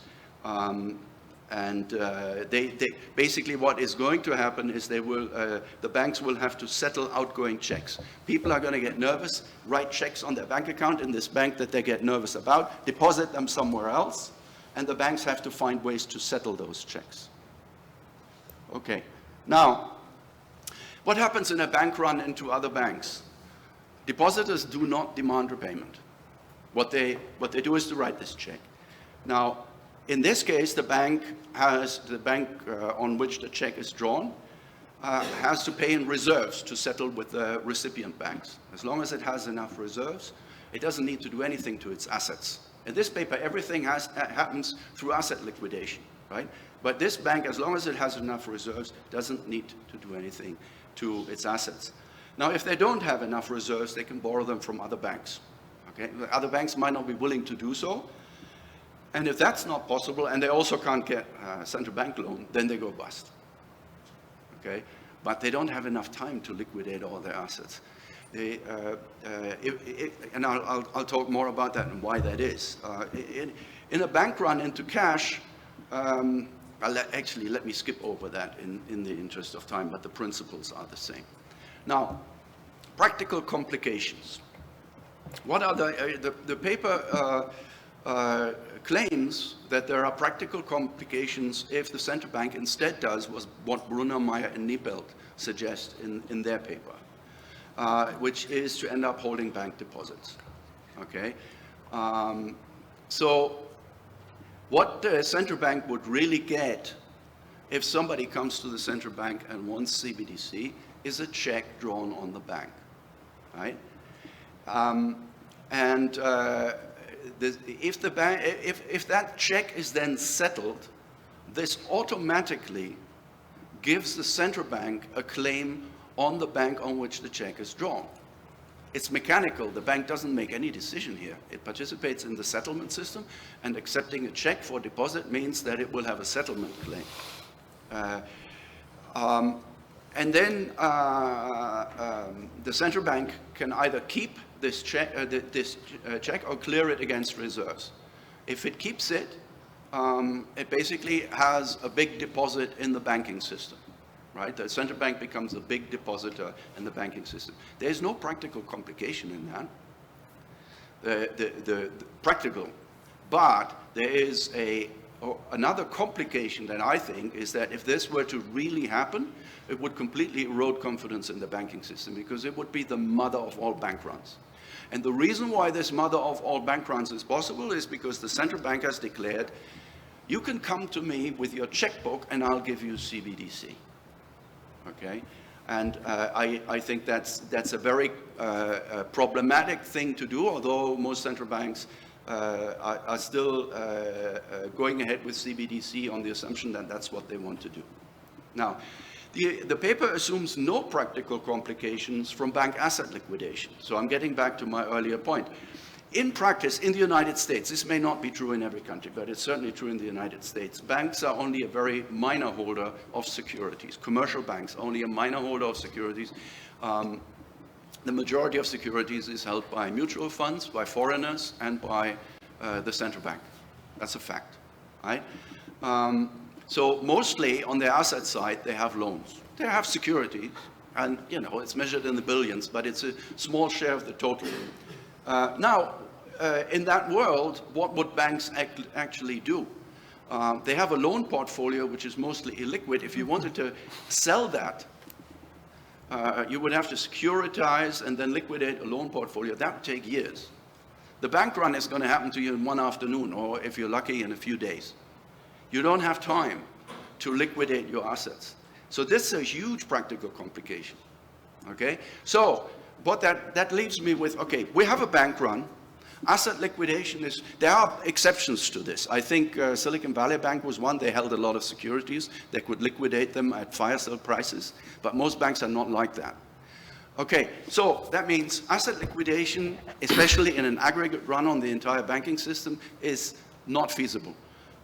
They basically what is going to happen is the banks will have to settle outgoing checks. People are going to get nervous, write checks on their bank account in this bank that they get nervous about, deposit them somewhere else, and the banks have to find ways to settle those checks. Okay, now, what happens in a bank run into other banks? Depositors do not demand repayment. What they do is to write this check. Now, in this case, the bank on which the check is drawn has to pay in reserves to settle with the recipient banks. As long as it has enough reserves, it doesn't need to do anything to its assets. In this paper, everything happens through asset liquidation, right? But this bank, as long as it has enough reserves, doesn't need to do anything to its assets. Now, if they don't have enough reserves, they can borrow them from other banks. Okay? Other banks might not be willing to do so. And if that's not possible, and they also can't get a central bank loan, then they go bust. Okay? But they don't have enough time to liquidate all their assets. And I'll talk more about that and why that is. In a bank run into cash, actually, let me skip over that in the interest of time, but the principles are the same. Now, practical complications. What are the paper claims that there are practical complications if the central bank instead does what Brunner, Meyer, and Niepelt suggest in their paper, which is to end up holding bank deposits. Okay? So what the central bank would really get if somebody comes to the central bank and wants CBDC is a check drawn on the bank, right? If that check is then settled, this automatically gives the central bank a claim on the bank on which the check is drawn. It's mechanical. The bank doesn't make any decision here. It participates in the settlement system, and accepting a check for deposit means that it will have a settlement claim. And then the central bank can either keep this check or clear it against reserves. If it keeps it, it basically has a big deposit in the banking system, right? The central bank becomes a big depositor in the banking system. There's no practical complication in that. The practical, but there is another complication that I think is that if this were to really happen, it would completely erode confidence in the banking system because it would be the mother of all bank runs. And the reason why this mother of all bank runs is possible is because the central bank has declared, you can come to me with your checkbook and I'll give you CBDC. Okay? And I think that's a very problematic thing to do, although most central banks are still going ahead with CBDC on the assumption that that's what they want to do. Now, the paper assumes no practical complications from bank asset liquidation. So I'm getting back to my earlier point. In practice, in the United States, this may not be true in every country, but it's certainly true in the United States. Banks are only a very minor holder of securities. Commercial banks, only a minor holder of securities. The majority of securities is held by mutual funds, by foreigners, and by the central bank. That's a fact, right? So mostly on the asset side, they have loans. They have securities, and it's measured in the billions, but it's a small share of the total. Now, in that world, what would banks actually do? They have a loan portfolio which is mostly illiquid. If you wanted to sell that, you would have to securitize and then liquidate a loan portfolio. That would take years. The bank run is going to happen to you in one afternoon, or if you're lucky, in a few days. You don't have time to liquidate your assets. So this is a huge practical complication. Okay? So what that leaves me with, okay, we have a bank run. Asset liquidation is, there are exceptions to this. I think Silicon Valley Bank was one. They held a lot of securities. They could liquidate them at fire sale prices, but most banks are not like that. Okay, so that means asset liquidation, especially in an aggregate run on the entire banking system, is not feasible.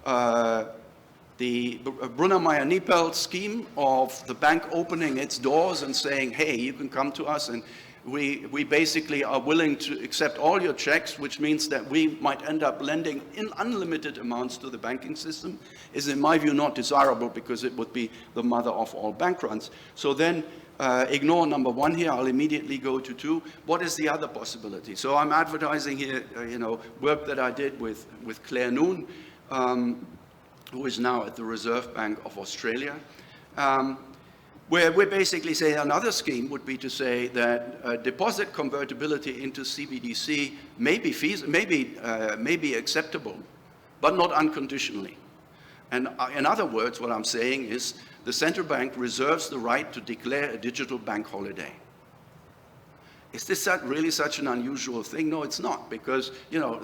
The Brunner-Meyer-Niepel scheme of the bank opening its doors and saying, hey, you can come to us and we basically are willing to accept all your checks, which means that we might end up lending in unlimited amounts to the banking system, is in my view not desirable because it would be the mother of all bank runs. So then ignore number one here, I'll immediately go to two. What is the other possibility? So I'm advertising here, work that I did with Claire Noon, who is now at the Reserve Bank of Australia. Where we basically say another scheme would be to say that deposit convertibility into CBDC may be acceptable, but not unconditionally. And in other words, what I'm saying is the central bank reserves the right to declare a digital bank holiday. Is this really such an unusual thing? No, it's not, because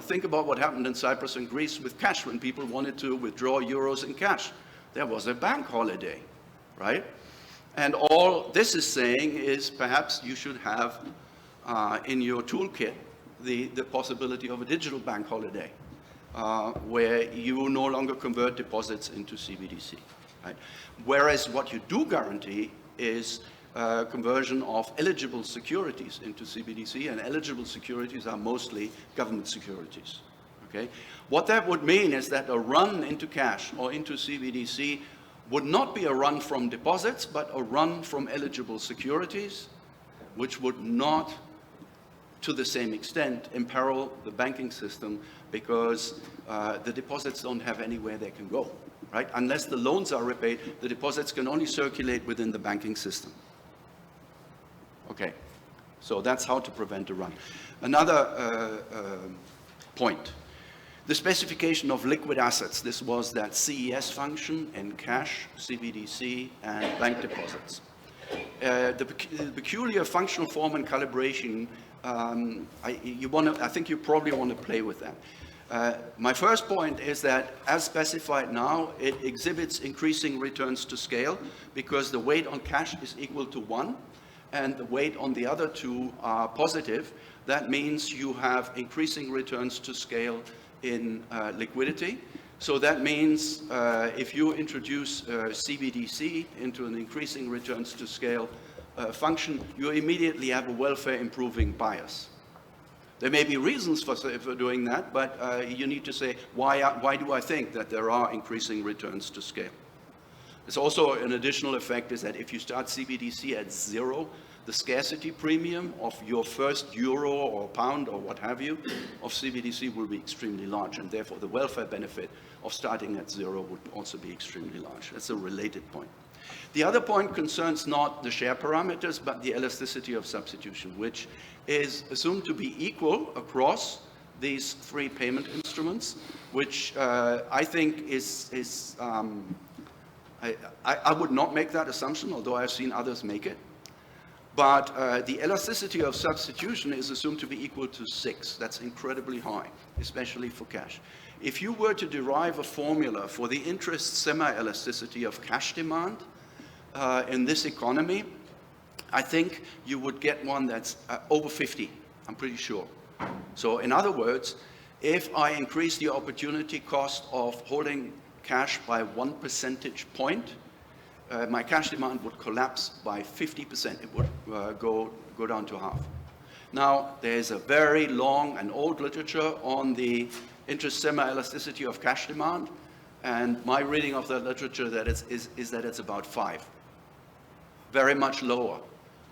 think about what happened in Cyprus and Greece with cash when people wanted to withdraw euros in cash. There was a bank holiday, right? And all this is saying is perhaps you should have in your toolkit the possibility of a digital bank holiday where you no longer convert deposits into CBDC. Right? Whereas what you do guarantee is conversion of eligible securities into CBDC, and eligible securities are mostly government securities. Okay? What that would mean is that a run into cash or into CBDC would not be a run from deposits, but a run from eligible securities, which would not, to the same extent, imperil the banking system because the deposits don't have anywhere they can go, right? Unless the loans are repaid, the deposits can only circulate within the banking system. Okay, so that's how to prevent a run. Another point. The specification of liquid assets, this was that CES function in cash, CBDC, and bank deposits. The peculiar functional form and calibration, I think you probably want to play with that. My first point is that, as specified now, it exhibits increasing returns to scale because the weight on cash is equal to 1, and the weight on the other two are positive. That means you have increasing returns to scale in liquidity. So that means if you introduce CBDC into an increasing returns to scale function, you immediately have a welfare improving bias. There may be reasons for doing that, but you need to say, why do I think that there are increasing returns to scale? There's also an additional effect is that if you start CBDC at zero, the scarcity premium of your first euro or pound or what have you of CBDC will be extremely large, and therefore the welfare benefit of starting at zero would also be extremely large. That's a related point. The other point concerns not the share parameters, but the elasticity of substitution, which is assumed to be equal across these three payment instruments, which I think I would not make that assumption, although I've seen others make it. But the elasticity of substitution is assumed to be equal to 6. That's incredibly high, especially for cash. If you were to derive a formula for the interest semi-elasticity of cash demand in this economy, I think you would get one that's over 50, I'm pretty sure. So in other words, if I increase the opportunity cost of holding cash by 1 percentage point, my cash demand would collapse by 50%. It would go down to half. Now, there's a very long and old literature on the interest semi-elasticity of cash demand, and my reading of that literature is that it's about 5, very much lower.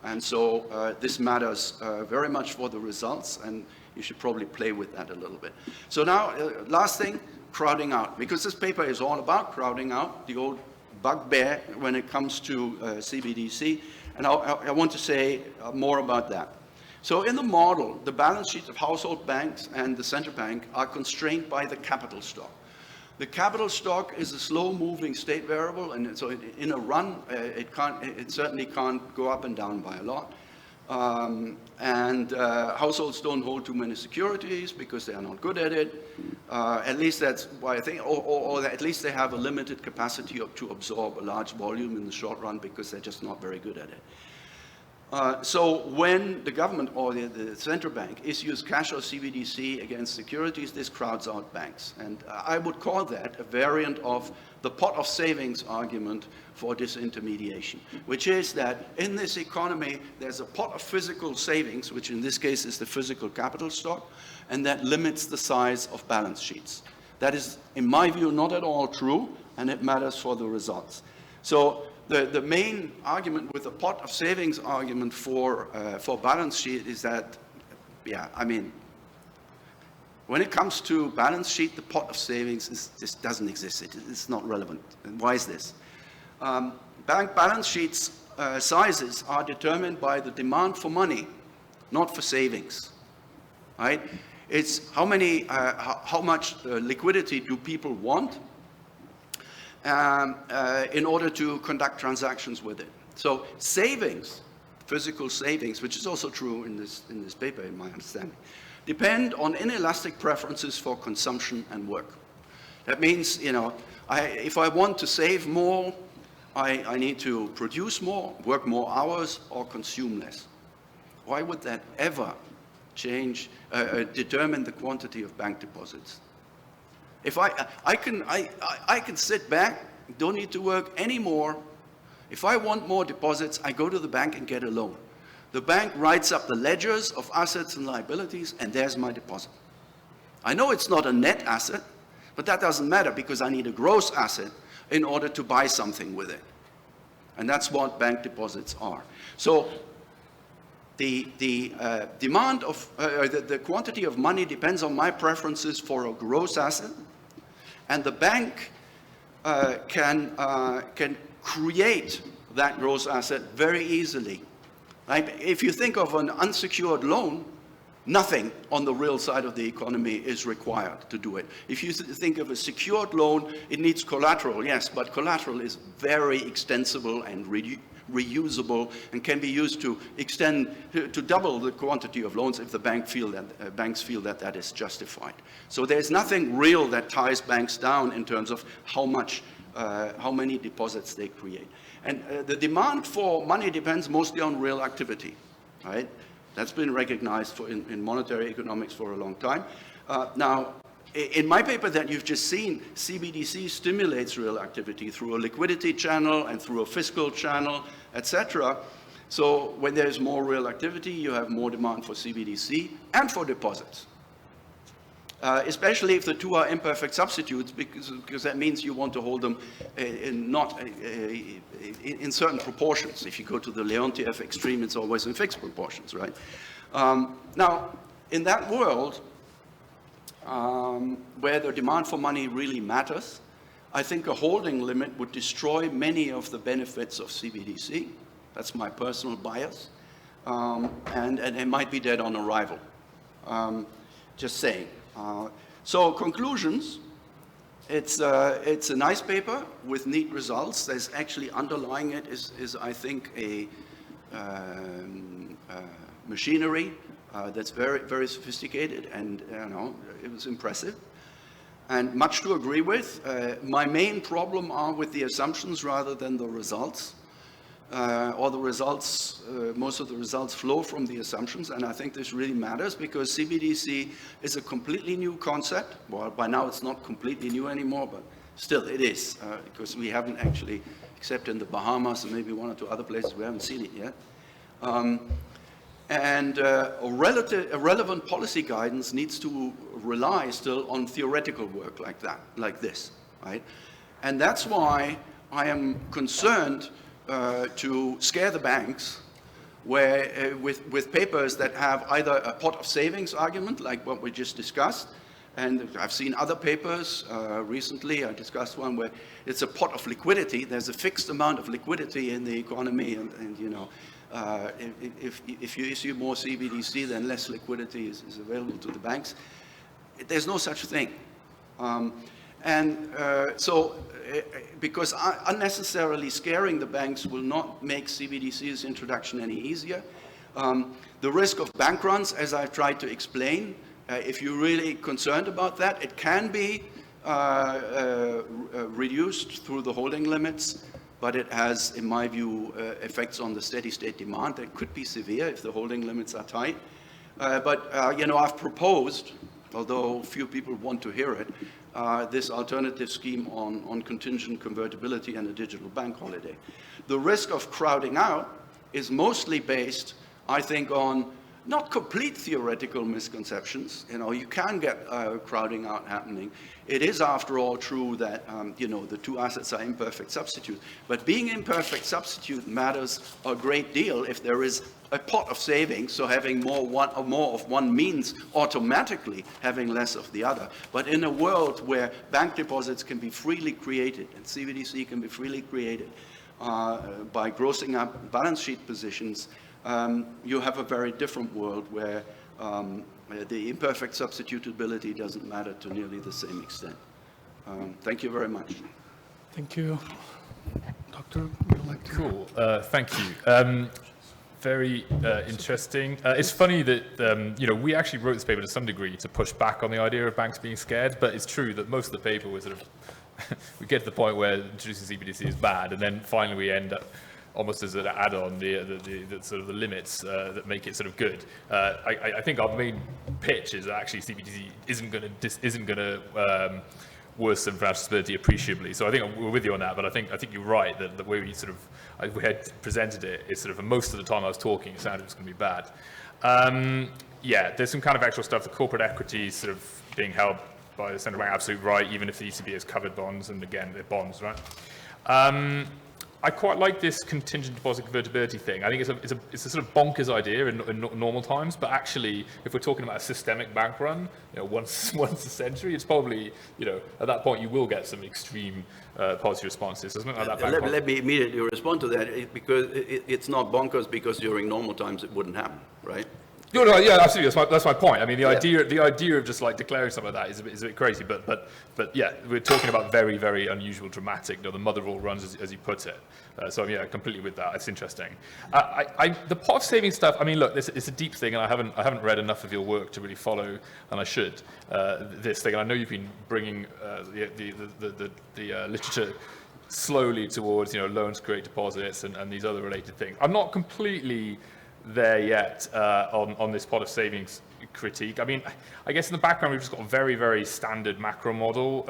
And so this matters very much for the results, and you should probably play with that a little bit. So now, last thing, crowding out, because this paper is all about crowding out, the old bugbear when it comes to CBDC, and I want to say more about that. So in the model, the balance sheets of household banks and the central bank are constrained by the capital stock. The capital stock is a slow-moving state variable, and so in a run, it certainly can't go up and down by a lot. Households don't hold too many securities because they are not good at it. At least that's why I think, or at least they have a limited capacity to absorb a large volume in the short run because they're just not very good at it. So when the government or the central bank issues cash or CBDC against securities, this crowds out banks. And I would call that a variant of the pot of savings argument for disintermediation, which is that in this economy, there's a pot of physical savings, which in this case is the physical capital stock, and that limits the size of balance sheets. That is, in my view, not at all true, and it matters for the results. So the main argument with the pot of savings argument for balance sheet is that, yeah, I mean, when it comes to balance sheet, the pot of savings just doesn't exist. It's not relevant. And why is this? Bank balance sheets sizes are determined by the demand for money, not for savings, right? It's how much liquidity do people want in order to conduct transactions with it. So savings, physical savings, which is also true in this paper, in my understanding, depend on inelastic preferences for consumption and work. That means, you know, if I want to save more, I need to produce more, work more hours, or consume less. Why would that ever change, determine the quantity of bank deposits? If I can sit back, don't need to work anymore. If I want more deposits, I go to the bank and get a loan. The bank writes up the ledgers of assets and liabilities, and there's my deposit. I know it's not a net asset, but that doesn't matter because I need a gross asset in order to buy something with it. And that's what bank deposits are. So the demand of, the quantity of money depends on my preferences for a gross asset, and the bank can create that gross asset very easily. Right? If you think of an unsecured loan, nothing on the real side of the economy is required to do it. If you think of a secured loan, it needs collateral, yes, but collateral is very extensible and reusable and can be used to extend, to double the quantity of loans if the banks feel that that is justified. So there's nothing real that ties banks down in terms of how many deposits they create. And the demand for money depends mostly on real activity, right? That's been recognized in monetary economics for a long time. Now, in my paper that you've just seen, CBDC stimulates real activity through a liquidity channel and through a fiscal channel, etc. So when there's more real activity, you have more demand for CBDC and for deposits. especially if the two are imperfect substitutes, because that means you want to hold them in certain proportions. If you go to the Leontief extreme, it's always in fixed proportions, right? Now, in that world, where the demand for money really matters, I think a holding limit would destroy many of the benefits of CBDC. That's my personal bias. And it might be dead on arrival. Just saying. So conclusions, it's a nice paper with neat results. There's actually underlying it is I think, a machinery that's very, very sophisticated, and it was impressive. And much to agree with. My main problem are with the assumptions rather than the results. Or the results, most of the results flow from the assumptions, and I think this really matters because CBDC is a completely new concept. Well, by now it's not completely new anymore, but still it is, because we haven't actually, except in the Bahamas and maybe one or two other places, we haven't seen it yet. And relevant policy guidance needs to rely still on theoretical work like that, like this, right? And that's why I am concerned to scare the banks where, with papers that have either a pot of savings argument, like what we just discussed, and I've seen other papers recently. I discussed one where it's a pot of liquidity. There's a fixed amount of liquidity in the economy, and if you issue more CBDC, then less liquidity is available to the banks. There's no such thing. Because unnecessarily scaring the banks will not make CBDC's introduction any easier. The risk of bank runs, as I've tried to explain, if you're really concerned about that, it can be reduced through the holding limits, but it has, in my view, effects on the steady state demand that could be severe if the holding limits are tight. I've proposed, although few people want to hear it, this alternative scheme on contingent convertibility and a digital bank holiday. The risk of crowding out is mostly based, I think, on not complete theoretical misconceptions. You can get crowding out happening. It is, after all, true that the two assets are imperfect substitute. But being imperfect substitute matters a great deal if there is a pot of savings, so having more of one means automatically having less of the other. But in a world where bank deposits can be freely created and CBDC can be freely created by grossing up balance sheet positions, you have a very different world where the imperfect substitutability doesn't matter to nearly the same extent. Thank you very much. Thank you. Doctor, would you like to? Cool. Thank you. Very interesting. It's funny that we actually wrote this paper to some degree to push back on the idea of banks being scared, but it's true that most of the paper was sort of we get to the point where introducing CBDC is bad, and then finally we end up almost as an add-on the sort of the limits that make it sort of good. I think our main pitch is that actually CBDC isn't going to worsen financial stability appreciably. So I think we're with you on that, but I think you're right that the way we had presented it is sort of, most of the time I was talking, it sounded it was going to be bad. There's some kind of actual stuff. The corporate equity is sort of being held by the central bank, absolutely right, even if the ECB has covered bonds, and again, they're bonds, right? I quite like this contingent deposit convertibility thing. I think it's a sort of bonkers idea in normal times, but actually, if we're talking about a systemic bank run, once a century, it's probably, at that point you will get some extreme policy responses. So like that let me immediately respond to that, because it's not bonkers, because during normal times it wouldn't happen, right? No, yeah, absolutely. That's my point. I mean, the idea of just like declaring something like that is a bit crazy. But yeah, we're talking about very, very unusual, dramatic. The mother of all runs, as you put it. So yeah, completely with that. It's interesting. The pot of savings stuff. I mean, look, it's a deep thing, and I haven't read enough of your work to really follow, and I should this thing. And I know you've been bringing the literature slowly towards loans create deposits and these other related things. I'm not completely there yet on this pot of savings critique. I mean, I guess in the background we've just got a very, very standard macro model.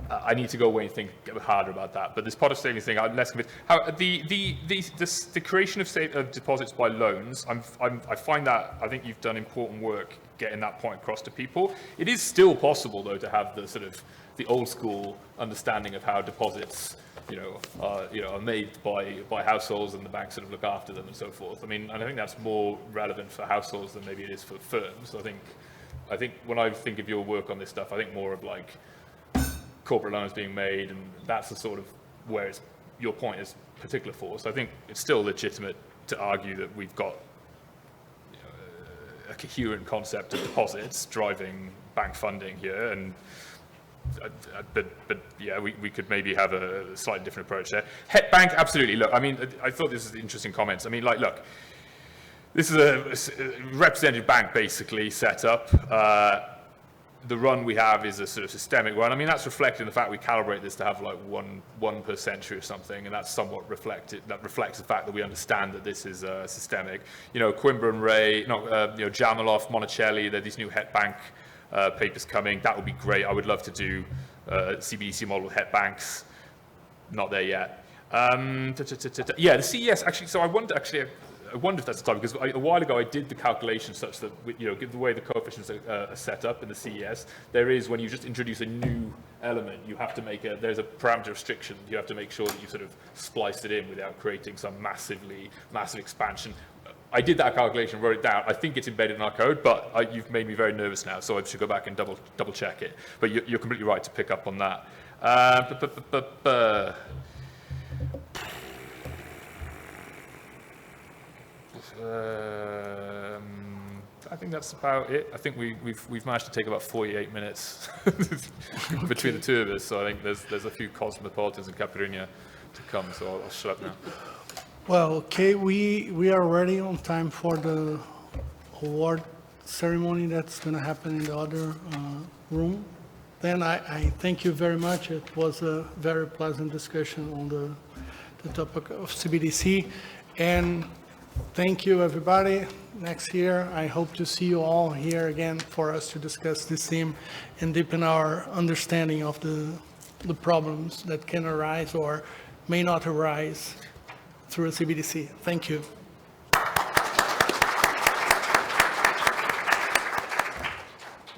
I need to go away and think harder about that. But this pot of savings thing, I'm less convinced. How the creation of deposits by loans, I find that, I think you've done important work getting that point across to people. It is still possible though to have the sort of the old school understanding of how deposits, are made by households and the banks sort of look after them and so forth. I mean, and I think that's more relevant for households than maybe it is for firms. I think when I think of your work on this stuff, I think more of like corporate loans being made, and that's the sort of where your point is particular for. So I think it's still legitimate to argue that we've got a coherent concept of deposits driving bank funding here, and but yeah, we could maybe have a slightly different approach there. Het Bank, absolutely. Look, I mean, I thought this was interesting comments. I mean, like, look, this is a representative bank basically set up. The run we have is a sort of systemic one. I mean, that's reflected in the fact we calibrate this to have like one per century or something, and that's somewhat reflected. That reflects the fact that we understand that this is systemic. Coimbra and Ray, Jamalov, Monticelli, there are these new Het Bank papers coming. That would be great. I would love to do CBDC model with Het Banks. Not there yet. Yeah, the CES actually. So I wonder if that's the time, because a while ago I did the calculation such that, given the way the coefficients are set up in the CES, there is, when you just introduce a new element, you have to there's a parameter restriction. You have to make sure that you sort of splice it in without creating some massive expansion. I did that calculation, wrote it down. I think it's embedded in our code, but you've made me very nervous now, so I should go back and double check it. But you're completely right to pick up on that. I think that's about it. I think we've managed to take about 48 minutes between the two of us. So I think there's a few cosmopolitans in Caipirinha to come. So I'll shut up now. Well, okay, we are ready on time for the award ceremony that's going to happen in the other room. Then I thank you very much. It was a very pleasant discussion on the topic of CBDC. And thank you, everybody. Next year, I hope to see you all here again for us to discuss this theme and deepen our understanding of the problems that can arise or may not arise through a CBDC. Thank you.